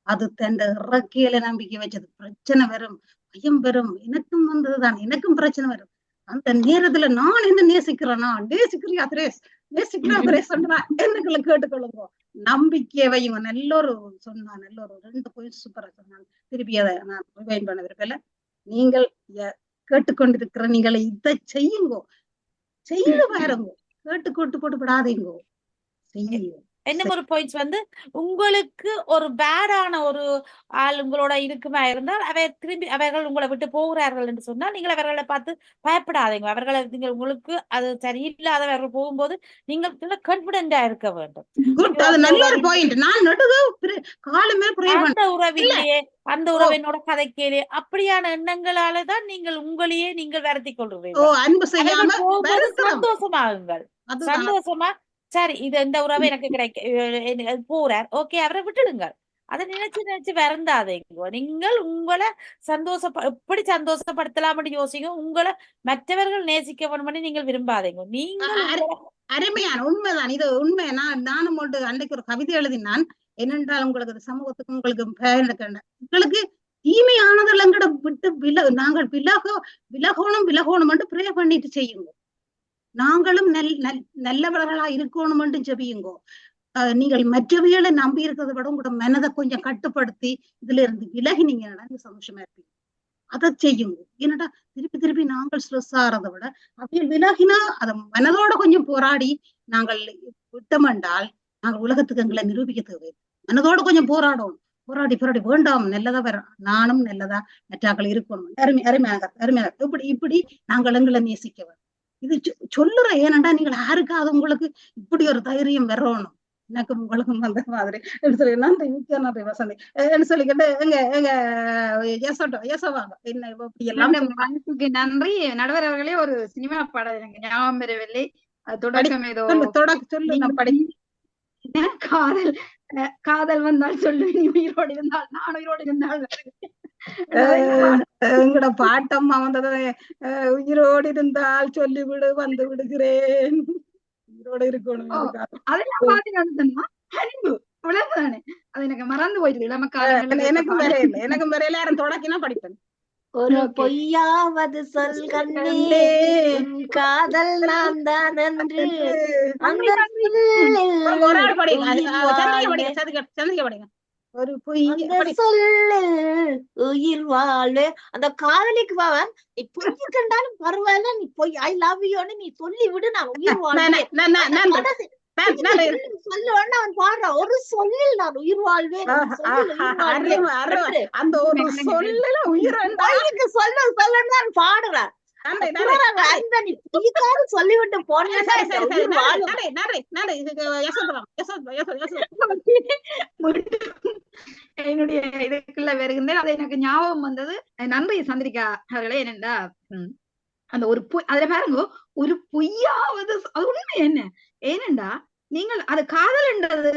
அது தன் இறக்கியல நம்பிக்கை வச்சது. பிரச்சனை வரும், பயம் வரும். எனக்கும் வந்ததுதான், எனக்கும் பிரச்சனை வரும். அந்த நேரத்துல நான் என்ன நேசிக்கிறேன்னா நேசிக்கிறியா திரேஸ் சொன்னா என்னங்களை கேட்டுக்கொள்ளுங்க. நம்பிக்கையை வையுங்க. நல்லொரு சொன்னா நல்லொரு 2 பாயிண்ட் சூப்பரா சொன்னாங்க. திருப்பி அதை நான் ரிவைண்ட் பண்ண விருப்பல. நீங்கள் கேட்டுக்கொண்டிருக்கிற நீங்கள் இதை செய்யுங்கோ, செய்து பாருங்க, கேட்டு போட்டு விடாதீங்கோ, செய்யுங்க. என்ன ஒரு பாயிண்ட்ஸ் வந்து உங்களுக்கு ஒரு பேடான ஒரு ஆள் உங்களோட இருக்குமா இருந்தால் அவர்கள் உங்களை விட்டு போகிறார்கள் என்று சொன்னால் நீங்கள் அவர்களை பார்த்து பயப்படாதீங்க. அவர்களை நீங்கள் உங்களுக்கு அது சரியில்லாதவர்கள் போகும்போது நீங்கள் கான்பிடென்டா இருக்க வேண்டும். அது நல்ல ஒரு பாயிண்ட். நான் நடுவு காலமே அந்த உறவிலேயே அந்த உறவு என்னோட கதைக்கேலே அப்படியான எண்ணங்களாலதான் நீங்கள் உங்களையே நீங்கள் வருத்தி கொள்றீர்கள். சந்தோஷமாகுங்கள், சந்தோஷமா சரி இது இந்த உறவு எனக்கு கிடைக்க போறார், ஓகே அவரை விட்டுடுங்க. அதை நினைச்சு வருந்தாதீங்க. நீங்கள் உங்களை எப்படி சந்தோஷப்படுத்தலாம் யோசிங்க. உங்களை மற்றவர்கள் நேசிக்க வேணும் நீங்கள் விரும்பாதீங்க. நீங்கள் அருமையான உண்மைதான், இது உண்மை. நானும் அன்றைக்கு ஒரு கவிதை எழுதினான். என்னென்றால் உங்களுக்கு சமூகத்துக்கு உங்களுக்கு தீமையானதில் எங்கட விட்டு நாங்கள் விலகோணும் என்று ப்ரே பண்ணிட்டு செய்யுங்க. நாங்களும் நல்லவர்களா இருக்கணும் என்று ஜெபியுங்கோ. நீங்கள் மற்றவைகளை நம்பி இருக்கிறத விட உங்களோட மனதை கொஞ்சம் கட்டுப்படுத்தி இதுல இருந்து விலகினீங்கன்னா நீங்க சந்தோஷமா இருப்பீங்க. அதை செய்யுங்க. என்னடா திருப்பி நாங்கள் ஸ்ட்ரெஸ் ஆறதை விட அப்படியே விலகினா அதை மனதோட கொஞ்சம் போராடி நாங்கள் விட்டோமென்றால் நாங்கள் உலகத்துக்கு எங்களை நிரூபிக்க தேவை. மனதோட கொஞ்சம் போராடி வேண்டாம், நல்லதா வர நானும் நல்லதா மற்றாக்கள் இருக்கணும். அருமையாக இப்படி நாங்கள் எங்களை நேசிக்க வேண்டும். இது சொல்லுற ஏனண்டா நீங்கள் யாருக்காவது உங்களுக்கு இப்படி ஒரு தைரியம் வரணும். எனக்கும் உங்களுக்கும் அந்த மாதிரி சொல்லி நன்றி, மிக்க நன்றி வசந்தி சொல்லிக்கிட்டு எங்க யசோவாங்க என்ன இப்படி எல்லாம் நன்றி. நடுவர் அவர்களே, ஒரு சினிமா பாடல் எனக்கு ஞாபகம் வரவில்லை. தொடக்கம் ஏதோ சொல்லு நான் படி. காதல் வந்தால் சொல்லு, நீ உயிரோடு இருந்தால் நான் உயிரோடு இருந்தால். எங்கட பாட்டம்மா வந்தது, உயிரோடு இருந்தால் சொல்லிவிடு வந்து விடுகிறேன், உயிரோடு இருக்கணும். அதெல்லாம் பாத்தீங்கன்னா அன்பு அவ்வளவுதானே. அது எனக்கு மறந்து போயிடுது. எனக்கும் வரையில யாரும் தொடக்கினா படிப்பேன். ஒரு பொய்யாவது சொல் கண்ணே, காதல் நான் தான் என்று ஒரு பொய் உயிர் வாழ்வு. அந்த காதலிக்கு பாவன் நீ பொய் கண்டாலும் பரவாயில்ல, நீ பொய் ஐ லவ் யூன்னு நீ சொல்லி விடு, நான் உயிர் வாழ்வேன் சொல்லுவேன். அவன் பாடுறான், ஒரு சொல்லில் நான் உயிர் வாழ்வேன். அந்த ஒரு சொல்லுல உயிர் சொல்லு பாடுறான். சொல்லிவிட்டு என்னுடைய இதுக்குள்ள வருகின்றேன். அது எனக்கு ஞாபகம் வந்தது. நன்றி சந்திரிகா அவர்களே. என்னண்டா அந்த ஒரு அதுல பாருங்க, ஒரு பொய்யாவது அது உண்மை என்ன ஏனண்டா நீங்கள் அது காதல்ன்றது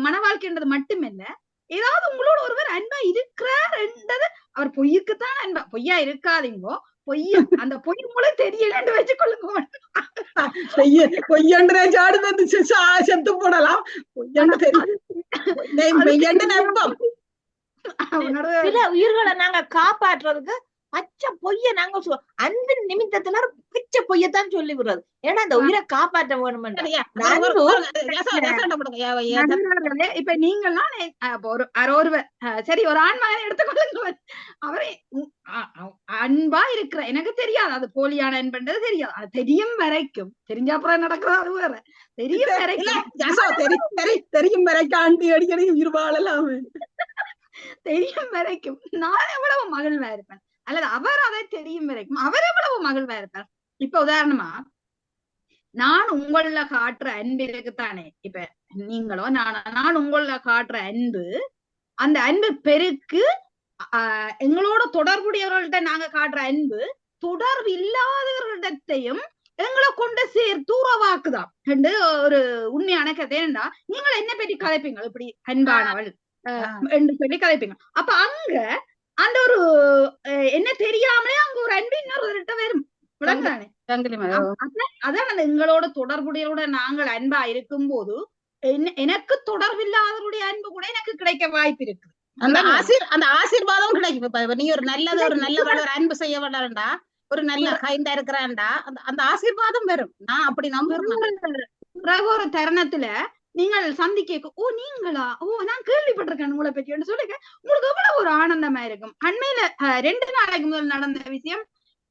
மன வாழ்க்கைன்றது மட்டுமில்ல, ஏதாவது உங்களோட ஒருவர் அன்பா இருக்கிறார் என்றது அவர் பொய்யுக்குத்தான் அன்பா. பொய்யா இருக்காதீங்கோ, பொய்ய அந்த பொய் மூலம் தெரியலன்னு வச்சுக்கொள்ளுங்க. பொய்யன்று சாடு செத்து போடலாம். சில உயிர்களை நாங்க காப்பாற்றுறதுக்கு பச்சை பொய்ய நாங்க அன்பின் நிமித்தத்துல பச்சை பொய்யத்தான் சொல்லி விடுறது. ஏன்னா அந்த உயிரை காப்பாற்ற வேணும். இப்ப நீங்கெல்லாம் ஒருவர் சரி ஒரு ஆண்மகனை எடுத்துக்கொள்ளுங்க, அவரே அன்பா இருக்கிற எனக்கு தெரியாது, அது போலியான அன்புன்றது தெரியாது. அது தெரியும் வரைக்கும், தெரிஞ்ச அப்புறம் நடக்கிறது அது வேற. தெரியும் வரைக்கும் ஆண்டி அடிக்கடி உயிர் வாழலாம். தெரியும் வரைக்கும் நான் எவ்வளவு மகிழ்வா இருப்பேன், அல்லது அவர் அதை தெரியும் வரைக்கும் அவர் எவ்வளவு மகிழ்வா இருப்பார். இப்ப உதாரணமா நான் உங்கள காட்டுற அன்பு இருக்குத்தானே, இப்ப நீங்களோ நான் உங்கள காட்டுற அன்பு, அந்த அன்பு பெருக்கு எங்களோட தொடர்புடையவர்கள்ட்ட நாங்க காட்டுற அன்பு தொடர்பு இல்லாதவர்களிடத்தையும் எங்களை கொண்டு தூரவாக்குதான் என்று ஒரு உண்மையான கதை. ஏன்னா நீங்கள் என்ன பற்றி கதைப்பீங்க, இப்படி அன்பானவள் என்று சொல்லி கதைப்பீங்க. அப்ப அங்க அந்த ஒரு என்ன தெரியாமலே அங்க ஒரு அன்பு இன்னொருவர்கிட்ட வரும். விளங்குதானே? அதான் அந்த எங்களோட தொடர்புடையோட நாங்கள் அன்பா இருக்கும் போது எனக்கு தொடர்பில்லாதவருடைய அன்பு கூட எனக்கு கிடைக்க வாய்ப்பு இருக்கு. அந்த ஆசீர்வாதம் கிடைக்கும். இப்ப நீ ஒரு நல்ல அன்பு செய்ய வேண்டாம்டா, ஒரு நல்ல கைண்டா இருக்கிறான்டா, அந்த ஆசீர்வாதம் வரும். நான் அப்படி நம்புறேன். ஒரு தருணத்துல நீங்கள் சந்திக்க, ஓ நீங்களா, ஓ நான் கேள்விப்பட்டிருக்கேன் உங்களை பற்றி சொல்லுங்க, உங்களுக்கு எவ்வளவு ஒரு ஆனந்தமா இருக்கும். அண்மையில 2 நாளைக்கு முதல் நடந்த விஷயம்,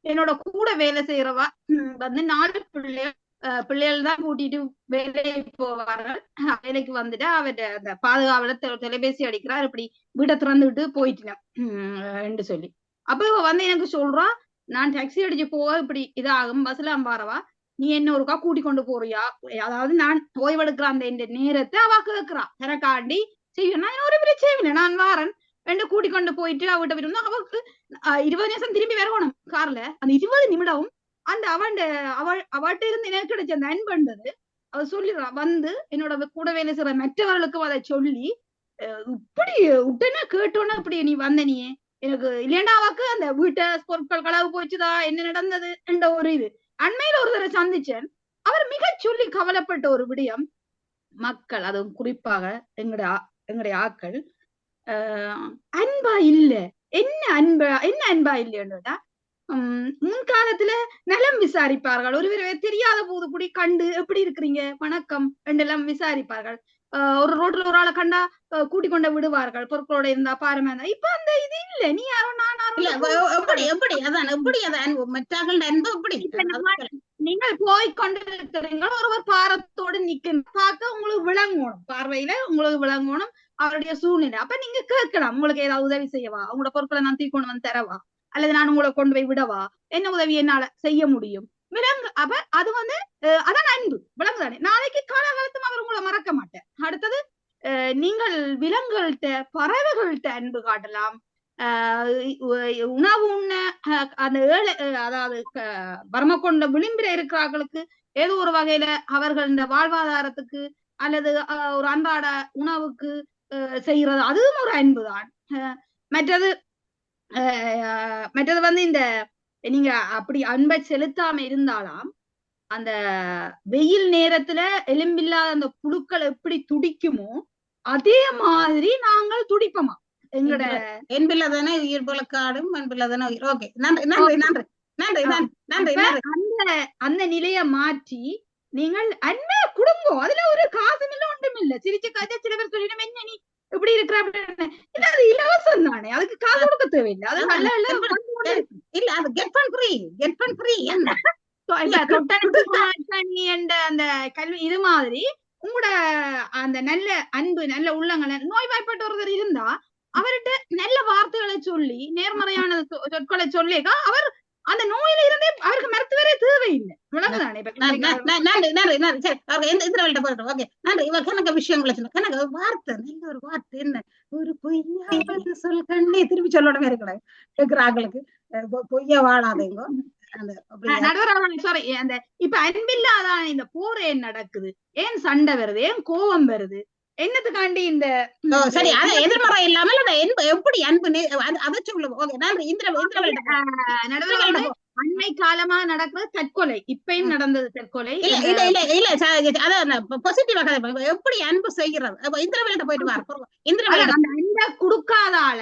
என்னோட கூட வேலை செய்யறவா வந்து 4 பிள்ளைகள் பிள்ளைகள் தான் கூட்டிட்டு வேலைக்கு போவார்கள். வேலைக்கு வந்துட்டு அவர்கிட்ட அந்த பாதுகாவல தொலைபேசி அடிக்கிறார், இப்படி வீட்டை திறந்துட்டு போயிட்டேன் என்று சொல்லி. அப்ப இவ வந்து எனக்கு சொல்றா, நான் டாக்ஸி அடிச்சு போவ இப்படி இதாகும், பஸ்ல அம்பாரவா, நீ என்ன ஒருக்கா கூட்டி கொண்டு போறியா? அதாவது நான் ஓய்வெடுக்கிற அந்த நேரத்தை அவ கேட்கிறா, எனக்காண்டி செய்யும். நான் ஒரு பிரச்சனை இல்லை, நான் வாரன் ரெண்டு கூட்டி கொண்டு போயிட்டு அவகிட்ட போயிருந்தா அவளுக்கு 20 நிமிஷம் திரும்பி வரணும் கார்ல. அந்த 20 நிமிடம் அந்த அவள்கிட்ட இருந்து எனக்கு கிடைச்ச அந்த அன்பண்டது அவ சொல்லிடுறா, வந்து என்னோட கூட வேலை செய்யற மற்றவர்களுக்கும் அதை சொல்லி இப்படி உடனே கேட்டோன்னா இப்படி நீ வந்த நீ எனக்கு இல்லையண்டா அவாக்கு அந்த வீட்டை பொருட்கள் களவு போச்சுதா என்ன நடந்தது என்ற ஒரு இது. அண்மையில ஒரு தடவை சந்திச்சேன். அவர் மிக சொல்லி கவலைப்பட்ட ஒரு விடயம், மக்கள் அதுவும் குறிப்பாக எங்களுடைய ஆக்கள் அன்பா இல்ல. என்ன அன்பா இல்லையா? முன்காலத்துல நலம் விசாரிப்பார்கள். ஒருவரை தெரியாத போது கூடி கண்டு எப்படி இருக்கிறீங்க வணக்கம் என்றெல்லாம் விசாரிப்பார்கள். ஒரு ரோட்ல ஒரு ஆளை கண்டா கூட்டி கொண்டு விடுவார்கள், பொருட்களோட இருந்தா பாருமே. இப்ப அந்த இது இல்ல. நீ யாரோ நீங்கள் போய் கொண்டு இருக்கிறீங்க, ஒருவர் பாரத்தோடு நிக்கணும், பார்க்க உங்களுக்கு விளங்கணும், பார்வையில உங்களுக்கு விளங்கணும் அவருடைய சூழ்நிலை. அப்ப நீங்க கேட்கலாம், உங்களுக்கு ஏதாவது உதவி செய்யவா, உங்களோட பொருட்களை நான் தூக்கி கொண்டு வந்து தரவா, அல்லது நான் உங்களை கொண்டு போய் விடவா, என்ன உதவி என்னால செய்ய முடியும் விலங்கு. அப்ப அது வந்து அதான் அன்பு, விலங்குதானே. நாளைக்கு காலகாலத்தும் அவர் உங்களை மறக்க மாட்டேன். அடுத்தது நீங்கள் விலங்குகள்கிட்ட பறவைகள்கிட்ட அன்பு காட்டலாம். உணவு உண்ண அந்த அதாவது வறுமை கொண்ட விளிம்பில இருக்கிறவர்களுக்கு ஏதோ ஒரு வகையில அவர்கள் இந்த வாழ்வாதாரத்துக்கு அல்லது ஒரு அன்றாட உணவுக்கு செய்யறது அதுவும் ஒரு அன்புதான். மற்றது வந்து இந்த நீங்க அப்படி அன்பை செலுத்தாம இருந்தாலாம் அந்த வெயில் நேரத்துல எலும்பில்லாத அந்த புழுக்கள் எப்படி துடிக்குமோ அதே மாதிரி நாங்கள் துடிப்போமா. எங்களோட என்பில்லதானே உயிர் பழக்காடும் அன்பில்லதானே உயிர். ஓகே, நன்றி நன்றி நன்றி நன்றி நன்றி நன்றி. அந்த நிலைய மாற்றி நீங்கள் அன்பை குடும்பம், அதுல ஒரு காசும் இல்ல ஒன்றும் இல்ல. சிரிச்ச கதை சில பேர் சொல்லிடும், என்ன நீ இப்படி இருக்கிற அப்படின்னு. இல்ல அது இலவசம் தானே, அதுக்கு காசு கொடுக்க தேவையில்லை. அது நல்ல இல்ல, அது கெட் பண் ஃப்ரீ என்ன அந்த கல்வி இது மாதிரி உங்களோட அந்த நல்ல அன்பு நல்ல உள்ளங்களை நோய்வாய்ப்பட்ட ஒருத்தர் இருந்தா அவர்கிட்ட நல்ல வார்த்தைகளை சொல்லி நேர்மறையான சொற்களை சொல்லி அவர் அந்த நோயில இருந்தே அவருக்கு மருத்துவரே தேவையில்லை. வார்த்தை நல்ல ஒரு வார்த்தை என்ன ஒரு பொய்யா சொல் கண்ணே திருப்பி சொல்லணும் இருக்கிற கேட்கிறாங்களுக்கு பொய்யா வாழாதீங்க. அந்த இப்ப அன்பில்லாதான் இந்த போர் ஏன் நடக்குது, ஏன் சண்டை வருது, ஏன் கோபம் வருது, என்னத்துக்காண்டி இந்த சரி அத எதிர்மறை இல்லாமல் எப்படி அன்பு அதை சொல்லுவோம். அண்மை காலமா நடக்கிறது தற்கொலை, இப்பயும் நடந்தது தற்கொலை. எப்படி அன்பு செய்கிறது இந்திரவேல்ட்ட போயிட்டு வர அன்பை கொடுக்காதால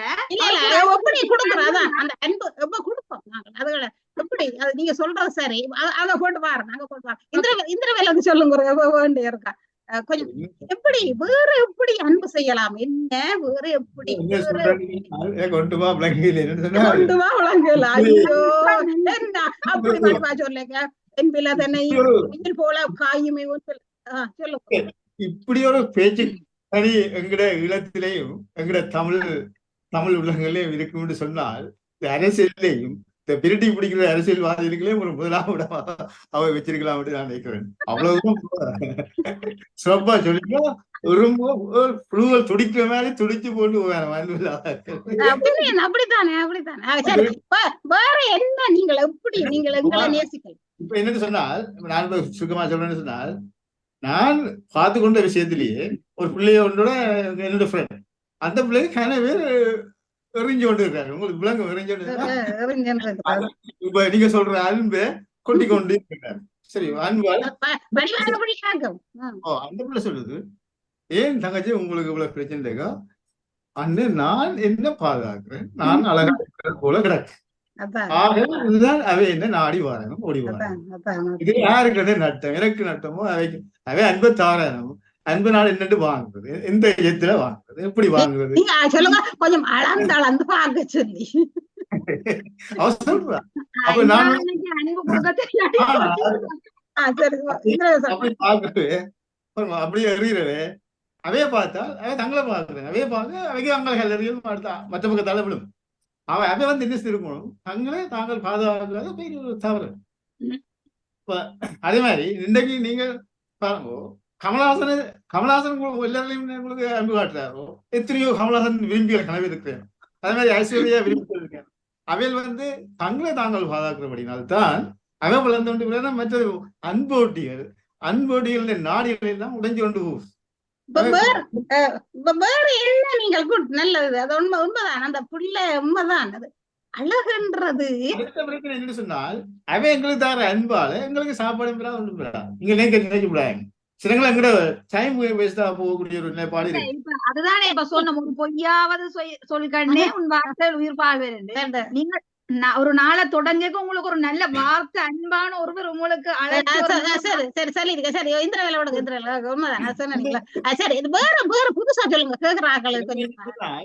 எப்படி கொடுக்குறோம் அந்த அன்பு எப்ப கொடுப்போம் நாங்கள் அதுகளை எப்படி அது நீங்க சொல்றது சரி. அதை போட்டு வார நாங்க போட்டு வாரோம். இந்திரவேலுக்கு சொல்லுங்க வேண்டிய இருக்கா கொஞ்சம் எப்படி வேற எப்படி அன்பு செய்யலாம், என்ன வேற எப்படி கொண்டு வா விளங்கல. ஐயோ என்ன அப்படி வடிவா சொல்லுங்க. என்பில தன்னை போல காயுமே சொல்லுங்க. இப்படி ஒரு பேச்சு தனி எங்கட ஈழத்திலேயும் எங்கட தமிழ் உலகங்களையும் இருக்கும்னு சொன்னால் அரசியலையும் இந்த பிரட்டி பிடிக்கிற அரசியல்வாதிகளே ஒரு முதலாவது அவை வச்சிருக்கலாம் அப்படின்னு நான் நினைக்கிறேன். அவ்வளவுதான் சிறப்பா சொல்லிட்டா புழுவல் துடிக்கிற மாதிரி துடிச்சு போட்டு அப்படித்தானே வேற என்ன நீங்கள் எப்படி நீங்கள் எங்களை நேசிக்கலாம். இப்ப என்னன்னு சொன்னால் நான் சுருக்கமா சொல்றேன்னு சொன்னால் நான் பார்த்து கொண்ட விஷயத்திலேயே ஒரு பிள்ளைய ஒன்றோட என்னோட ஃப்ரெண்ட் அந்த பிள்ளைக்கு கனவே எறிஞ்சு கொண்டு இருக்காரு. உங்களுக்கு விலங்கு எறிஞ்சு இப்ப நீங்க சொல்ற அன்பு கொட்டி கொண்டு இருக்காரு. சரி அன்பு அந்த பிள்ளை சொல்லுது, ஏன் தங்கச்சி உங்களுக்கு இவ்வளவு பிரச்சனை இருக்கா அண்ணன், நான் என்ன பாதுகாக்கிறேன், நான் அழகா இருக்கிறது போல கிடக்கு. இதுதான் அவை என்ன நாடி வாரணும் ஓடி வாரணும். இது யாருக்கு நட்டம், எனக்கு நட்டமோ அவை அன்பை தாரானமோ அன்பு நாள் என்னட்டு வாங்குறது, எந்த இடத்துல வாங்குறது, எப்படி வாங்குறது சொல்லுங்க கொஞ்சம் அளந்து வாங்க சொல்லி அவ சொல்றா. அப்ப நான் சரி இந்திரவே சொல்லுங்க. அப்படி பார்க்கவே அப்படியே எறிகிறவே அவைய பார்த்தா அவை தங்களை பார்க்குறேன் அவைய பார்க்க அவைக்கு அங்கே கல்லறியும் மற்ற பக்கம் தலைவிடும் அவை வந்து என்ன இருக்கணும் தங்களே தாங்கள் பாதுகாக்கிறது பெரிய தவறு. இப்ப அதே மாதிரி இன்றைக்கு நீங்கள் பாருங்க கமலஹாசன் எல்லாரையும் உங்களுக்கு அன்பு காட்டுறாரோ எத்தனையோ கமலஹாசன் விரும்பிய கனவு இருக்கிறேன். அதே மாதிரி ஐஸ்வர்யா விரும்பி இருக்கேன். அவையில் வந்து தங்களை தாங்கள் பாதுகாக்கிறபடினால்தான் அவை வளர்ந்து மற்ற அன்போட்டிகள் நாடுகள் எல்லாம் உடைஞ்சு கொண்டு போகும். வேற என்ன நீங்கள் குட் நல்லது அது உண்மைதான் அந்த புள்ள உண்மைதான் அது அழகுன்றது. என்ன சொன்னால் அவை எங்களுக்கு தர அன்பால எங்களுக்கு சாப்பாடு ஒன்று இங்க நினைக்க கூடாது. சிலங்களை எங்கட டைம் வேஸ்டா போகக்கூடிய ஒரு நிலைப்பாடு இருக்கு. அதுதானே இப்ப சொன்ன ஒரு பொய்யாவது சொல்கண்ணே உன் வார்த்தை உயிர் வாழ்வேன். நீங்க ஒரு நாளை தொடங்க உங்களுக்கு ஒரு நல்ல வார்த்தை அன்பான ஒருவர் உங்களுக்கு சரி சரி சரி இந்த வேலை விடுங்க இந்த வேலை உண்மைதான் சொன்னீங்களா? சரி இது வேற வேற புதுசா சொல்லுங்க கேக்குறாங்க.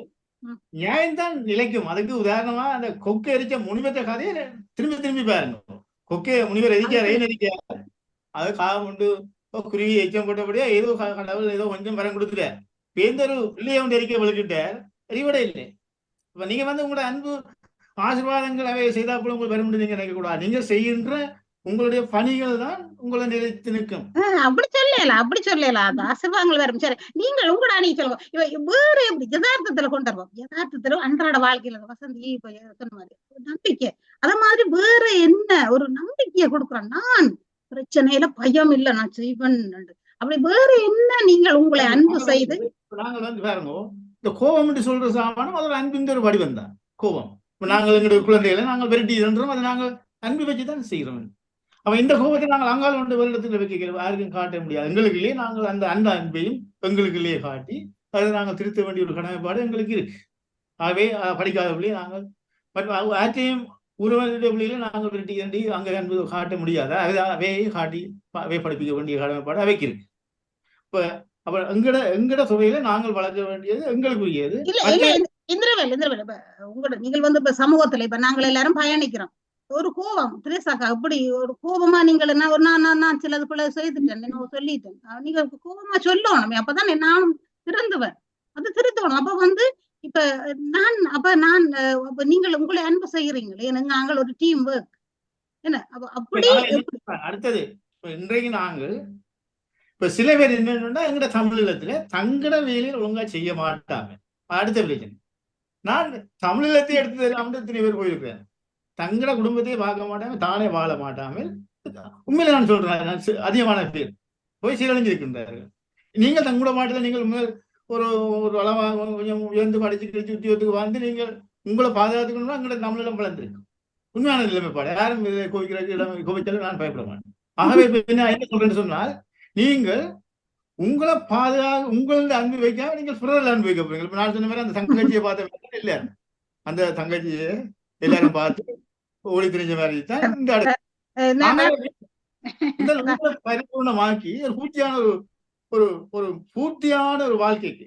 நியாயம் தான் நிலைக்கும். அதுக்கு உதாரணமா அந்த கொக்கை எரிச்ச முனிவற்ற கதையை திரும்பி பாருங்க. கொக்கை முனிவர் எரிக்கார் ஏன் எரிக்கார் அது காலம் உண்டு குருவி எச்சம் போட்டபடியா ஏதோ கடவுள் ஏதோ கொஞ்சம் வரம் கொடுத்துட்டார். பேந்தொரு பிள்ளைய வந்து எரிக்க விழுக்கிட்டார் எரிவிட இல்லை. இப்ப நீங்க வந்து உங்களோட அன்பு ஆசீர்வாதங்கள் அவை செய்தா கூட உங்களுக்கு வர முடியும் நீங்க நினைக்க கூடாது. நீங்க செய்கின்ற உங்களுடைய பணிகள் தான் உங்களை நிலைத்து நிற்கும். அப்படி சொல்லலாம் அந்த ஆசீர்வாதங்கள் வரும். சரி நீங்கள் உங்களோட அணி சொல்லுங்க. வேற எப்படி யதார்த்தத்துல கொண்டு வருவோம். யதார்த்தத்துல அன்றாட வாழ்க்கையில வசந்தி சொன்ன மாதிரி நம்பிக்கை அத மாதிரி வேற என்ன ஒரு நம்பிக்கையை கொடுக்குறேன். நான் பிரச்சனையில பயம் இல்ல நான் செய்வன். அப்படி வேற என்ன நீங்கள் உங்களை அன்பு செய்து நாங்கள் வந்து பாருங்க இந்த கோபம் என்று சொல்ற சாமானம் அதோட அன்பின் ஒரு வடிவம் தான் கோபம். இப்ப நாங்கள் எங்களுடைய குழந்தைகளை நாங்கள் விரட்டி என்றோம் அதை நாங்கள் அன்பு வச்சுதான் செய்கிறோம். அப்ப இந்த கோபத்தை நாங்கள் அங்கால் கொண்டு வருடத்துல வைக்கிறோம் யாருக்கும் காட்ட முடியாது. எங்களுக்குள்ளேயே நாங்கள் அந்த அன்பையும் எங்களுக்குள்ளேயே காட்டி அதை நாங்கள் திருத்த வேண்டிய ஒரு கடமைப்பாடு எங்களுக்கு இருக்கு. ஆகவே படிக்காத பிள்ளையை நாங்கள் ஆற்றையும் உறவனுடைய பிள்ளைகளை நாங்கள் விரட்டி அங்கே அன்பு காட்ட முடியாத அவையே காட்டி அவை படிப்பிக்க வேண்டிய கடமைப்பாடு அவைக்கு இருக்கு. இப்ப அப்ப எங்கட துறையில நாங்கள் வளர்க்க வேண்டியது எங்களுக்குரியது. இந்திரவேல் உங்களோட நீங்கள் வந்து இப்ப சமூகத்துல இப்ப நாங்கள் எல்லாரும் பயணிக்கிறோம். ஒரு கோபம் திரேசாக்கா அப்படி ஒரு கோபமா நீங்கள் நான் சிலது பிள்ளை செய்துட்டேன் சொல்லிட்டேன். நீங்க கோபமா சொல்லணும். அப்பதான் நானும் திறந்துவேன் அது திருத்தணும். அப்ப வந்து இப்ப நான் நீங்கள் உங்களை அன்பு செய்யறீங்களே நாங்கள் ஒரு டீம் ஒர்க் என்ன அப்படி அடுத்தது இன்றைக்கு நாங்கள் இப்ப சில பேர் என்னன்னா எங்கட தமிழீழத்துல தங்கட வேலையில் ஒழுங்கா செய்ய மாட்டாங்க. அடுத்த பிரச்சனை நான் தமிழீழத்தை எடுத்து தெரியாமல் இத்தனை பேர் போயிருக்கிறேன். தங்கட குடும்பத்தையே பார்க்க மாட்டாங்க தானே வாழ மாட்டாமல் உண்மையில நான் சொல்றேன் அதிகமான பேர் போய் சீரழிஞ்சிருக்கின்றார்கள். நீங்கள் தங்கூட மாட்டல நீங்கள் ஒரு அளவாக கொஞ்சம் உயர்ந்து படிச்சு கழிச்சு உத்தியோகத்துக்கு வந்து நீங்கள் உங்களை பாதுகாத்துக்கணும்னா எங்களோட தமிழிடம் வளர்ந்துருக்கு. உண்மையான நிலைமைப்பாடு யாரும் கோவிச்சாலும் நான் பயப்பட மாட்டேன். ஆகவே என்ன சொல்றேன்னு சொன்னால் நீங்கள் உங்களை உங்களோட அன்பு வைக்காம நீங்கள் பிறரில் அன்பு வைக்க போறீங்க. இப்ப நான் சொன்ன மாதிரி அந்த தங்கச்சியை பார்த்த இல்ல அந்த தங்கச்சியை எல்லாரும் பார்த்து ஓடி தெரிஞ்ச மாதிரி தான் இந்த பரிபூர்ணமாக்கி ஒரு பூர்த்தியான ஒரு பூர்த்தியான ஒரு வாழ்க்கைக்கு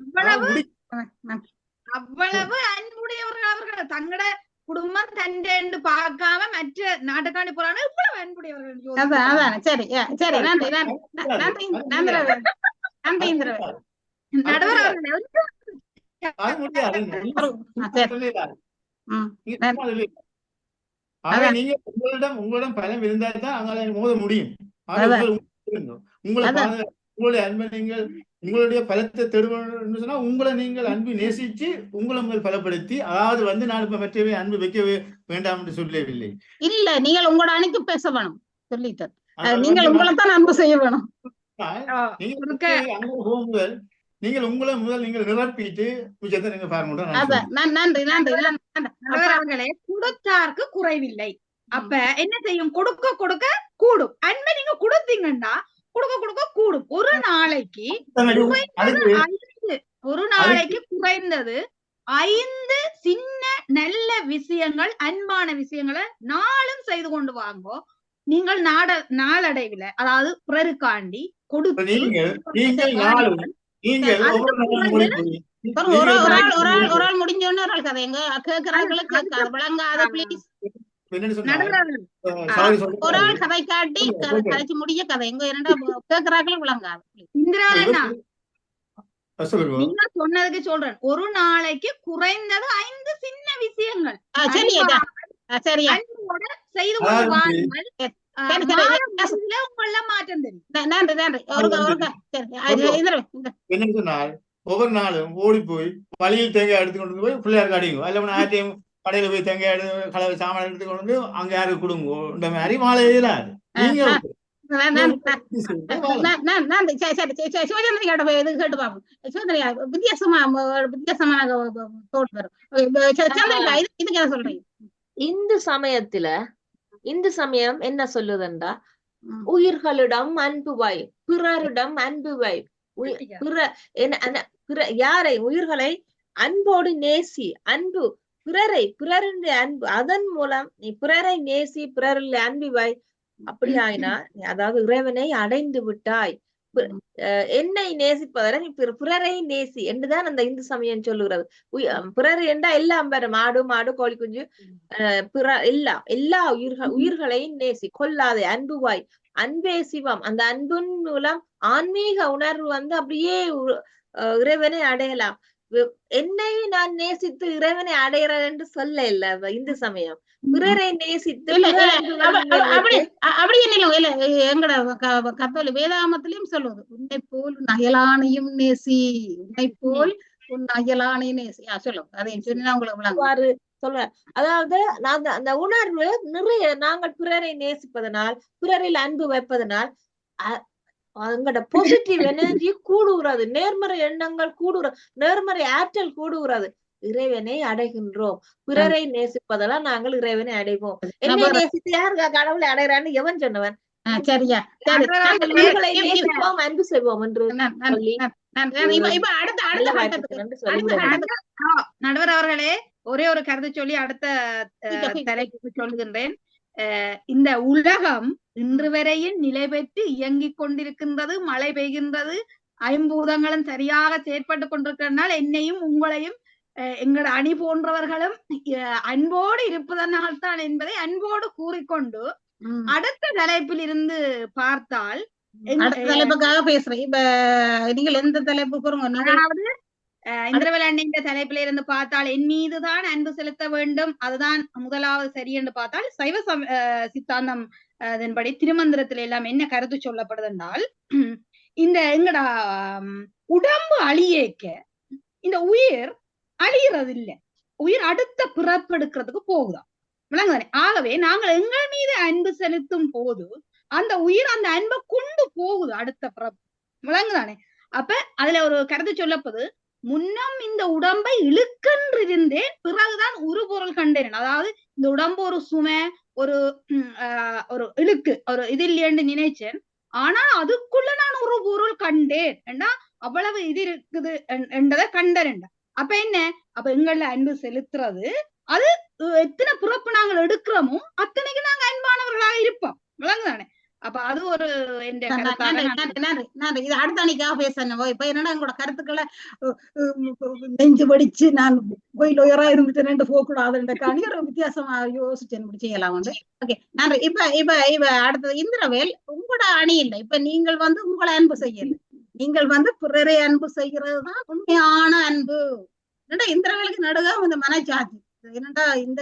அவ்வளவு அன்புடையவர்கள் அவர்கள் தங்கட குடும்பம் தண்டை பார்க்காம மற்ற நாட்டுக்காண்டி போறாங்க இவ்வளவு அன்புடையவர்கள். சரி சரி நன்றி நடுவர் நீங்க உங்களிடம் பலம் இருந்தால் தான் அங்கே மோத முடியும். உங்களுடைய அன்பை நீங்கள் உங்களுடைய பலத்தை தேடுவோம்னு சொன்னா உங்களை நீங்கள் அன்பு நேசிச்சு உங்களை முதல் பலப்படுத்தி அதாவது வந்து நான் இப்ப மற்றவை அன்பு வைக்க வேண்டாம் என்று சொல்லவில்லை. இல்ல நீங்கள் உங்களோட அணைக்கு பேச வேணும் சொல்லிட்டேன். நீங்கள் உங்களைத்தான் அன்பு செய்ய வேணும். நீங்கள் உங்களை முதல் நீங்கள் நிரப்பிட்டு மிச்சத்தை நீங்க பாருங்க. நன்றி கொடுத்தார்க்கு குறைவில்லை. அப்ப என்ன செய்யும் கொடுக்க கொடுக்க கூடும். அன்பை நீங்க கொடுத்தீங்கன்னா கொடுக்க கொடுக்க கூடும். ஒரு நாளைக்கு குறைந்தது 5 சின்ன நல்ல விஷயங்கள் அன்பான விஷயங்களை நாளும் செய்து கொண்டு வாங்கோ. நீங்கள் நாளடைவில் அதாவது பிறருக்காண்டி கொடுத்து ஒரு ஆள் முடிஞ்சோன்னு ஒரு ஆள் கதை எங்க கேட்கிறார்களுக்கு விளங்காத பிளீஸ் என்னன்னு சொன்னா நடுவர் சாரி ஒரு சொல்றாரு ஆள் கதை காட்டி கதைச்சு முடிய கதை எங்க இரண்டா கேக்குறாக்களும் விளங்காது. இந்திராவண்ணா சொல்லுங்க. நீங்க சொன்னதுக்கு சொல்றேன், ஒரு நாளைக்கு குறைந்தது 5 சின்ன விஷயங்கள் சரியா சரியா அன்போட செய்து கொண்டு அதாவது வாருங்கள். சரி, சரி. மாதத்துல உங்கள மாற்றம் தெரியும். நன்றி நன்றி என்னன்னு சொன்னால் ஒவ்வொரு நாளும் ஓடி போய் வழியில் தேங்காய் எடுத்து கொண்டு போய் பிள்ளையாருக்கு அடிங்க, அல்ல ஆட்டையும் கடையில போய் தேங்காய் எடுத்து கலவை சாமான் எடுத்து கொண்டு வந்து அங்க யாருக்கு கொடுங்க இந்த மாதிரி மாலை இயலாது. நீங்க சொல்றீங்க. இந்து சமயம் என்ன சொல்லுதுண்டா, உயிர்களிடம் அன்பு வை, பிறரிடம் அன்பு வை, யாரை உயிர்களை அன்போடு நேசி, அன்பு பிறருடைய அன்பு, அதன் மூலம் நீ பிறரை நேசி, பிறரில் அன்பு வை. அப்படி ஆயினா அதாவது இறைவனை அடைந்து விட்டாய். என்னை நேசிப்பதரை நீ பிறரை நேசி என்றுதான் அந்த இந்து சமயம் சொல்லுகிறது. பிறர் என்றா எல்லாம் வரும், மாடு கோழி குஞ்சு, எல்லா உயிர்களையும் நேசி, கொல்லாதே, அன்புவாய், அன்பே சிவம். அந்த அன்பின் மூலம் ஆன்மீக உணர்வு அப்படியே இறைவனை அடையலாம். என்னை நான் நேசித்து இறைவனை அடைகிறேன் என்று சொல்ல இல்ல இந்து சமயம், பிறரை நேசித்து அப்படி என்ன எங்கட கத்தோலிக்க வேதாமத்திலையும் சொல்லுவது, உன்னை போல் அயலானையும் நேசி, உன்னை போல் உன் அயலானையும் நேசி சொல்லும். அதையும் சொன்னா உங்களுக்கு சொல்ற. அதாவது அந்த உணர்வு நிறைய நாங்கள் பிறரை நேசிப்பதனால், பிறரில் அன்பு வைப்பதனால் அங்கட பாசிட்டிவ் எனர்ஜி கூடுகிறது, நேர்மறை எண்ணங்கள் கூடுகிறது, நேர்மறை ஆற்றல் கூடுகிறது. இறைவனை அடைகின்றோம். பிறரை நேசிப்பதெல்லாம் நாங்கள் இறைவனை அடைவோம். என்னை நேசித்து யாருக்கா கடவுளை அடைகிறான்னு எவன் சொன்னவன்? சரியா நேசிப்போம், அன்பு செய்வோம் என்று நடுவர் அவர்களே, ஒரே ஒரு கருத்து சொல்லி அடுத்த தலைப்புக்கு சொல்லுகின்றேன். இந்த உலகம் இன்று வரையில் நிலை பெற்று இயங்கிக் கொண்டிருக்கின்றது, மழை பெய்கின்றது, ஐம்பூதங்களும் சரியாக செயற்பட்டு கொண்டிருக்கிறதுனால் என்னையும் உங்களையும் எங்களோட அணி போன்றவர்களும் அன்போடு இருப்பதனால்தான் என்பதை அன்போடு கூறிக்கொண்டு அடுத்த தலைப்பில் இருந்து பார்த்தால், தலைப்புக்காக பேசுறேன். இப்ப நீங்கள் எந்த தலைப்பு போறோங்க? அதாவது இந்திரவேல் அண்ணின் தலைப்பில இருந்து பார்த்தால் என் மீதுதான் அன்பு செலுத்த வேண்டும், அதுதான் முதலாவது சரி என்று பார்த்தால், சைவ சித்தாந்தம் அதன்படி திருமந்திரத்துல எல்லாம் என்ன கருத்து சொல்லப்படுது என்றால், இந்த எங்கடா உடம்பு அழியேக்க இந்த உயிர் அழியறது இல்லை, உயிர் அடுத்த பிறப்பெடுக்கிறதுக்கு போகுதான், விளங்குதானே? ஆகவே நாங்கள் எங்கள் மீது அன்பு செலுத்தும் போது அந்த உயிர் அந்த அன்பை கொண்டு போகுது அடுத்த பிறப்பு, விளங்குதானே? அப்ப அதுல ஒரு கருத்து சொல்லப்படுது, முன்னம் இந்த உடம்பை இழுக்கென்றிருந்தேன், பிறகுதான் உருபொருள் கண்டேன். அதாவது இந்த உடம்பு ஒரு சுமை, ஒரு இழுக்கு, ஒரு இது இல்லையென்று நினைச்சேன், ஆனா அதுக்குள்ள நான் ஒரு பொருள் கண்டேன் என்றா அவ்வளவு இது இருக்குது என்றதை கண்டேன். அப்ப என்ன, அப்ப எங்கள்ல அன்பு செலுத்துறது அது எத்தனை பிறப்பு நாங்கள் எடுக்கிறோமோ அத்தனைக்கு நாங்க அன்பானவர்களாக இருப்போம், விளங்குதானே? அப்ப அது ஒரு இது அடுத்த அன்னைக்காக பேசணும். இப்ப என்னன்னா எங்களோட கருத்துக்களை நெஞ்சு படிச்சு நான் கோயில் உயரா இருந்துட்டு போக கூடாதுன்றக்காண்டி ஒரு வித்தியாசமா யோசிச்சு இப்படி செய்யலாம் வந்து. ஓகே, நன்றி. இப்ப அடுத்தது இந்திரவேல், உங்களோட அணி இல்லை, இப்ப நீங்கள் உங்களை அன்பு செய்யல, நீங்கள் பிறரை அன்பு செய்யறதுதான் உண்மையான அன்பு. என்னடா இந்திரவேலுக்கு நடுக இந்த மனச்சாட்சி என்னடா இந்த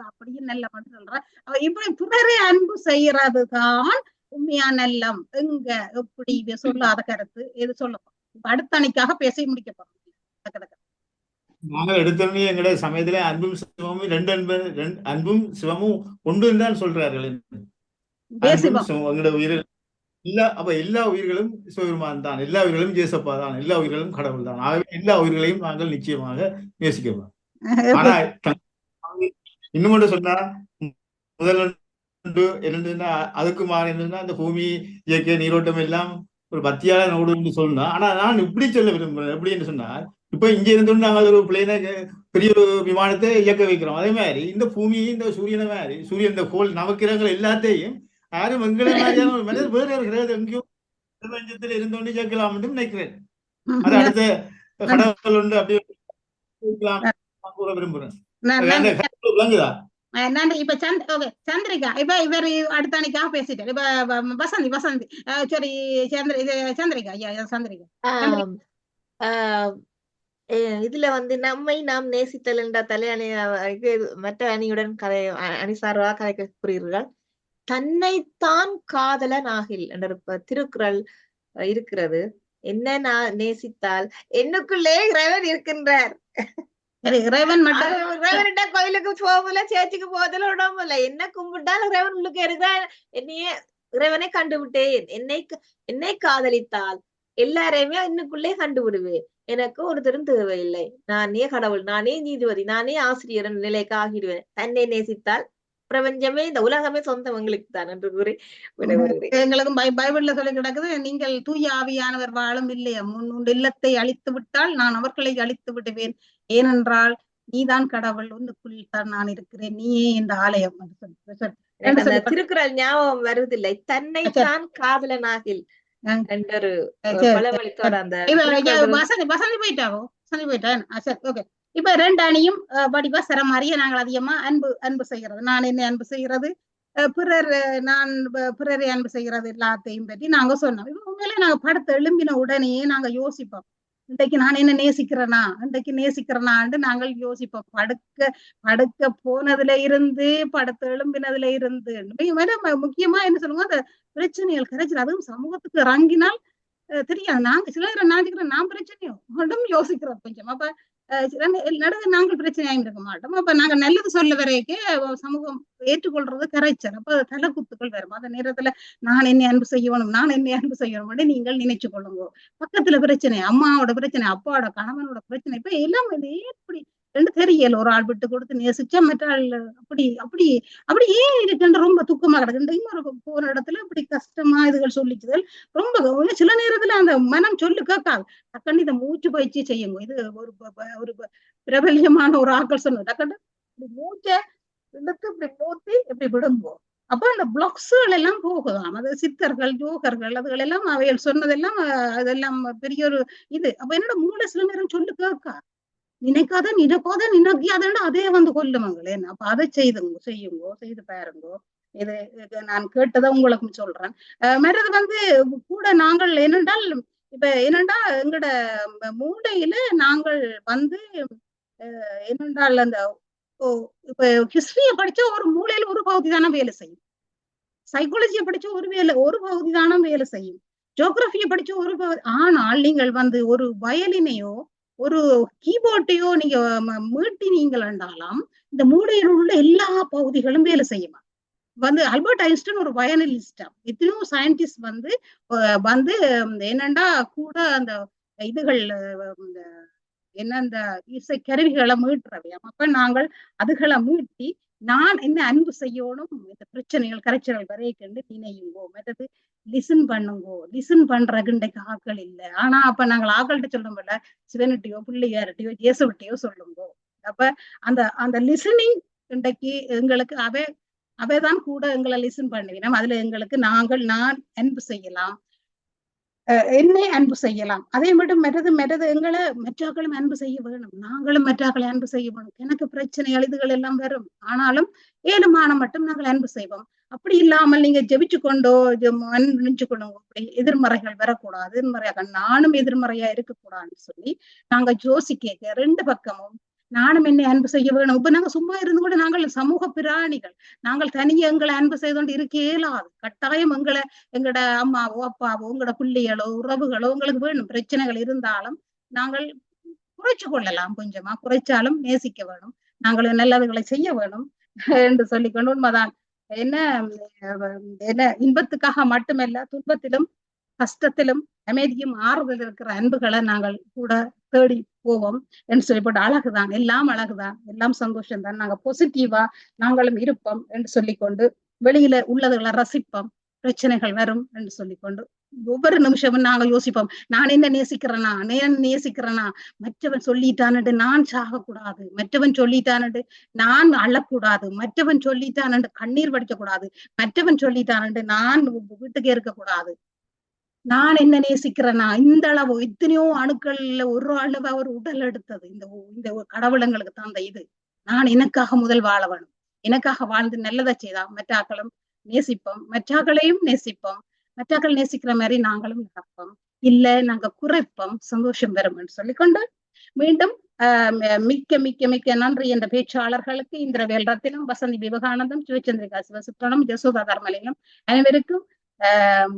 அப்படியே நல்ல மட்டும் சொல்ற, இப்படி பிறரை அன்பு செய்யறதுதான் உண்மையான நல்லம். எங்க எப்படி சொல்லாத கருத்து எது சொல்லப்போம்? இப்ப அடுத்த அன்னைக்காக பேச முடிக்க போறோம். நாங்கள் எடுத்தோடனே எங்களுடைய சமயத்துல அன்பும் சிவமும் அன்பும் சிவமும் ஒன்று தான் சொல்றார்கள். எங்களுடைய உயிரில் அப்ப எல்லா உயிர்களும் சிவபெருமான் தான், எல்லா உயிர்களும் ஜேசப்பா தான், எல்லா உயிர்களும் கடவுள் தான். ஆகவே எல்லா உயிர்களையும் நாங்கள் நிச்சயமாக நேசிக்கிறோம். ஆனா இன்னும் ஒன்று சொன்னா, முதல் என்னன்னா அதுக்கு மாறி என்னன்னா இந்த பூமி இயற்கை நீரோட்டம் எல்லாம் ஒரு பத்தியால நோடு சொன்னா. ஆனா நான் இப்படி சொல்ல விரும்புறேன். எப்படின்னு சொன்னா, இப்ப இங்க இருந்து நாங்கள் ஒரு பிளேனை பெரிய ஒரு விமானத்தை இயக்க வைக்கிறோம். அதே மாதிரி இந்த பூமி, இந்த சூரியனை மாதிரி, சூரியன், இந்த கோள் நவக்கிரகங்கள் எல்லாத்தையும் யாரும் எங்களை மாதிரியான ஒரு மனிதர் வேற இருக்கிறது எங்கேயும் பிரபஞ்சத்தில் இருந்தோன்னு இயக்கலாம் என்று நினைக்கிறேன். அது அடுத்த கடவுள் உண்டு அப்படி கூற விரும்புறேன். விளங்குதா? நன்றி. இப்ப ஓகே சந்திரிகா, இப்ப இவர் அடுத்த அன்னைக்காக பேசிட்டார். இப்ப வசந்தி சரி சந்திரிகா, ஐயா சந்திரிகா. ஆம். ஆஹ் இதுல வந்து நம்மை நாம் நேசித்தல் என்ற தலையணி மற்ற அணியுடன் அணி சார்பாக கதைக்கிறீர்கள். தன்னைத்தான் காதலன் ஆகில் என்ற திருக்குறள் இருக்கிறது. என்ன நான் நேசித்தால் என்னுக்குள்ளே இறைவன் இருக்கின்றார். இறைவன் மட்டும் இறைவன்கிட்ட கோயிலுக்கு போகல, சேர்ச்சுக்கு போதல உடம்புல என்ன கும்பிட்டால் இறைவன் உள்ளுக்கு இருக்கிறார். என்னையே இறைவனை கண்டுவிட்டேன். என்னை காதலித்தால் எல்லாரையுமே இன்னுக்குள்ளே கண்டுவிடுவேன். எனக்கு ஒருத்தரும் தேவையில்லை. நானே கடவுள், நானே நீதிபதி, நானே ஆசிரியர் நிலைக்கு ஆகிடுவேன். தன்னை நேசித்தால் பிரபஞ்சமே இந்த உலகமே சொந்தவங்களுக்கு தான் என்று கூறி விடைபெறுகிறேன். எங்களுக்கும் பைபிள்ல சொல்லி கிடக்குது, நீங்கள் தூய ஆவியானவர் வாழும் இல்லையா, முன் இல்லத்தை அழித்து விட்டால் நான் அவர்களை அழித்து விடுவேன், ஏனென்றால் நீதான் கடவுள், உன்னுக்குள் தான் நான் இருக்கிறேன், நீயே இந்த ஆலயம். திருக்குறள் ஞாபகம் வருவதில்லை. தன்னைத்தான் காதலனாகில் என்றொரு பழமொழித்தோட அந்த வசந்தி போயிட்டான். சரி, ஓகே. இப்ப ரெண்டு அணியும் வடிவா சரம் அறிய நாங்கள் அதிகமா அன்பு செய்கிறது. நான் என்ன அன்பு செய்கிறது, பிறரை அன்பு செய்கிறது எல்லாத்தையும் பற்றி நாங்க சொன்னோம். இப்ப உண்மையிலே நாங்க படத்தை எழும்பின உடனே நாங்க யோசிப்போம், இன்றைக்கு நான் என்ன நேசிக்கிறேனான்னு நாங்கள் யோசிப்போம். படுக்க போனதுல இருந்து படத்தை எழும்பினதுல இருந்து முக்கியமா என்ன சொல்லுவோம், அந்த பிரச்சனைகள் கரைச்சல், அதுவும் சமூகத்துக்கு இறங்கினால் தெரியாது. நாங்க சில நேரம் நினைச்சுக்கிறோம் நான் பிரச்சனையோ மட்டும் யோசிக்கிறோம் கொஞ்சம். அப்ப நடுவு நாங்கள் பிரச்சனையாயும் இருக்க மாட்டோம். அப்ப நாங்க நல்லது சொல்ல வரைக்கே சமூகம் ஏற்றுக்கொள்றது கரைச்சல். அப்ப தலை குத்துக்கள் வரும். அந்த நேரத்துல நான் என்ன அன்பு செய்யணும் நீங்கள் நினைச்சு கொள்ளுங்க. பக்கத்துல பிரச்சனை, அம்மாவோட பிரச்சனை, அப்பாவோட கணவனோட பிரச்சனை, இப்ப எல்லாம் எப்படி ரெண்டு தெரியல. ஒரு ஆள் விட்டு கொடுத்து நேசிச்சா மற்ற ஆள் அப்படி ஏன் இருக்குன்னு ரொம்ப துக்கமா கிடக்கு. இன்னொரு போற இடத்துல இப்படி கஷ்டமா இதுகள் சொல்லிச்சுதல் ரொம்ப சில நேரத்துல அந்த மனம் சொல்லு கேட்காது. டக்குன்னு இதை மூச்சு பயிற்சி செய்யுங்க. இது ஒரு பிரபல்யமான ஒரு ஆக்கள் சொன்னது. டக்குன்னு இப்படி மூச்சை இழுத்து இப்படி மூத்தி இப்படி விடும்போம். அப்ப அந்த பிளாக்ஸுகள் எல்லாம் போகுதாம். அது சித்தர்கள், யோகர்கள், அதுகள் எல்லாம் அவைகள் சொன்னதெல்லாம் அதெல்லாம் பெரிய ஒரு இது. அப்ப என்னோட மூளை சில நேரம் சொல்லு கேட்கா, நினைக்காதன்னு அதே வந்து கொல்லுமங்களே. அப்ப அதை செய்து பாருங்கோ. இது நான் கேட்டதை உங்களுக்கும் சொல்றேன். மற்றது வந்து கூட நாங்கள் என்னண்டா எங்கட மூளையில நாங்கள் வந்து என்னென்றால் அந்த இப்ப ஹிஸ்டரிய படிச்சா ஒரு மூளையில ஒரு பகுதி தானே வேலை செய்யும், சைக்காலஜியை படிச்சா ஒரு பகுதி தானே வேலை செய்யும், ஜியோகிராபியை படிச்ச ஒரு பகுதி. ஆனால் நீங்கள் வந்து ஒரு வயலினையோ ஒரு கீபோர்டையோ நீங்க மீட்டினீங்கள் என்றாலும் இந்த மூளையில் உள்ள எல்லா பகுதிகளும் வேலை செய்யுமா. வந்து அல்பர்ட் ஐன்ஸ்டைன் ஒரு வயலினிஸ்டா, எத்தனையோ சயின்டிஸ்ட் வந்து என்னண்டா கூட அந்த இதுகள் அந்த இசை கருவிகளை மீட்டுறவையாம். அப்ப நாங்கள் அதுகளை மீட்டி நான் என்ன அன்பு செய்யணும், இந்த பிரச்சனைகள் கரைச்சல்கள் வரைக்கண்டு நினையுங்கோ, மற்றது லிசன் பண்ணுங்கோ. லிசன் பண்றதுக்கு இன்றைக்கு ஆக்கள் இல்லை. ஆனா அப்ப நாங்கள் ஆக்கள்கிட்ட சொல்லும்போல சிவனுட்டியோ பிள்ளையார்ட்டியோ இயேசுகிட்டையோ சொல்லுங்கோ. அப்ப அந்த லிசனிங் இன்றைக்கு எங்களுக்கு அவைதான் கூட எங்களை லிசன் பண்ணுவினோம். அதுல எங்களுக்கு நான் அன்பு செய்யலாம், என்னை அன்பு செய்யலாம். அதே மட்டும் மெட்டது எங்களை மற்றாக்களும் அன்பு செய்ய வேணும், நாங்களும் மற்றாக்களை அன்பு செய்ய வேணும். எனக்கு பிரச்சனை அழுதுகள் எல்லாம் வரும், ஆனாலும் ஏழுமான மட்டும் நாங்கள் அன்பு செய்வோம். அப்படி இல்லாமல் நீங்க ஜெபிச்சு கொண்டோ நினைச்சு கொள்ளுங்க, அப்படி எதிர்மறைகள் வரக்கூடாது, எதிர்மறையாக நானும் எதிர்மறையா இருக்கக்கூடாதுன்னு சொல்லி நாங்க யோசிக்க ரெண்டு பக்கமும் நானும் என்னை அன்பு செய்ய வேணும். இப்ப நாங்க சும்மா இருந்து கூட நாங்கள் சமூக பிராணிகள், நாங்கள் தனியே எங்களை அன்பு செய்து கொண்டு இருக்க இயலாது. கட்டாயம் எங்கட அம்மாவோ அப்பாவோ உங்களோட பிள்ளைகளோ உறவுகளோ உங்களுக்கு வேணும். பிரச்சனைகள் இருந்தாலும் நாங்கள் குறைச்சு கொள்ளலாம், கொஞ்சமா குறைச்சாலும் நேசிக்க வேணும், நாங்கள் நல்லதுகளை செய்ய வேணும் என்று சொல்லிக்கொண்டு உண்மைதான். என்ன இன்பத்துக்காக மட்டுமல்ல, துன்பத்திலும் கஷ்டத்திலும் அமைதியும் ஆறுதல் இருக்கிற அன்புகளை நாங்கள் கூட தேடி போவோம் என்று சொல்லிப்போட்டு அழகுதான், எல்லாம் அழகுதான், எல்லாம் சந்தோஷம்தான், நாங்க பாசிட்டிவா நாங்களும் இருப்போம் என்று சொல்லிக்கொண்டு வெளியில உள்ளதுகளை ரசிப்போம், பிரச்சனைகள் வரும் என்று சொல்லிக்கொண்டு ஒவ்வொரு நிமிஷமும் நாங்க யோசிப்போம், நான் என்ன நேசிக்கிறேனா, மற்றவன் சொல்லிட்டானு நான் சாகக்கூடாது, மற்றவன் சொல்லிட்டானு நான் அழக்கூடாது, மற்றவன் சொல்லிட்டானு கண்ணீர் வடிக்க கூடாது, மற்றவன் சொல்லிட்டானு நான் வீட்டுக்கே இருக்கக்கூடாது, நான் என்ன நேசிக்கிறேனா. இந்த அளவு எத்தனையோ அணுக்கள்ல ஒரு அளவு அவர் உடல் எடுத்தது இந்த கடவுளங்களுக்கு தான் அந்த இது. நான் எனக்காக முதல் வாழ வேணும், எனக்காக வாழ்ந்து நல்லதை செய்தா மற்றாக்களும் நேசிப்போம், மற்றாக்களையும் நேசிப்போம், மற்றாக்கள் நேசிக்கிற மாதிரி நாங்களும் நடப்போம், இல்ல நாங்க குறைப்போம், சந்தோஷம் வரும் சொல்லிக்கொண்டு மீண்டும் மிக்க மிக்க மிக்க நன்றி என்ற பேச்சாளர்களுக்கு இந்திரவேல் ரத்தினம், வசந்தி விவேகானந்தம், சிவச்சந்திரிகா சிவசுப்ரணம், யசோதா தர்மலிங்கம் அனைவருக்கும்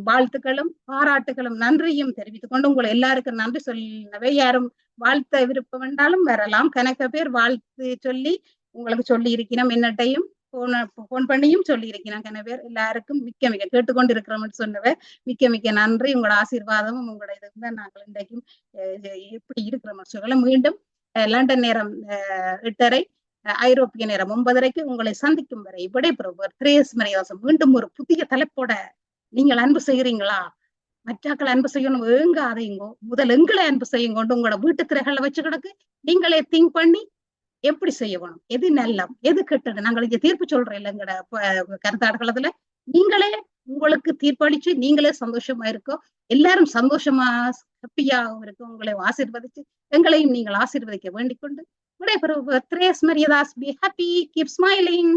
வாழ்த்துக்களும் பாராட்டுகளும் நன்றியும் தெரிவித்துக் கொண்டு உங்களை எல்லாருக்கும் நன்றி சொல்லினவை. யாரும் வாழ்த்த விருப்பம் என்றாலும் வரலாம். கணக்க பேர் வாழ்த்து சொல்லி உங்களுக்கு சொல்லி இருக்கிறோம், என்னட்டையும் போன் பண்ணியும் சொல்லி இருக்கிறோம். கன பேர் எல்லாருக்கும் மிக்க மிக்க கேட்டுக்கொண்டு இருக்கிறோம்னு சொன்னவர் மிக்க மிக்க நன்றி. உங்களோட ஆசீர்வாதமும் உங்களோட இதுதான் நாங்கள் இன்றைக்கும் எப்படி இருக்கிறோம் சொல்ல. மீண்டும் லண்டன் நேரம் 8:30, ஐரோப்பிய நேரம் 9:30 உங்களை சந்திக்கும் வரை விடைபெறுவர் திரேஸ் மரியாசம். மீண்டும் ஒரு புதிய தலைப்போட நீங்கள் அன்பு செய்கிறீங்களா? மற்றாக்கள் அன்பு செய்யணும் ஏங்காதீங்கோ, முதல் எங்களை அன்பு செய்யுங்கொண்டு உங்களோட வீட்டு திரைகளை வச்சு கிடக்கு நீங்களே திங்க் பண்ணி எப்படி செய்யணும், எது நல்லம் எது கெட்டது. நாங்கள் இங்க தீர்ப்பு சொல்றோம் இல்லை எங்கட கருத்தாடுகளத்துல, நீங்களே உங்களுக்கு தீர்ப்பளிச்சு நீங்களே சந்தோஷமா இருக்கோ, எல்லாரும் சந்தோஷமா ஹாப்பியாகவும் இருக்கும். உங்களை ஆசீர்வதிச்சு எங்களையும் நீங்கள் ஆசீர்வதிக்க வேண்டிக் கொண்டு விடைபெறுவர் Therese Mariadas. Be happy, keep smiling.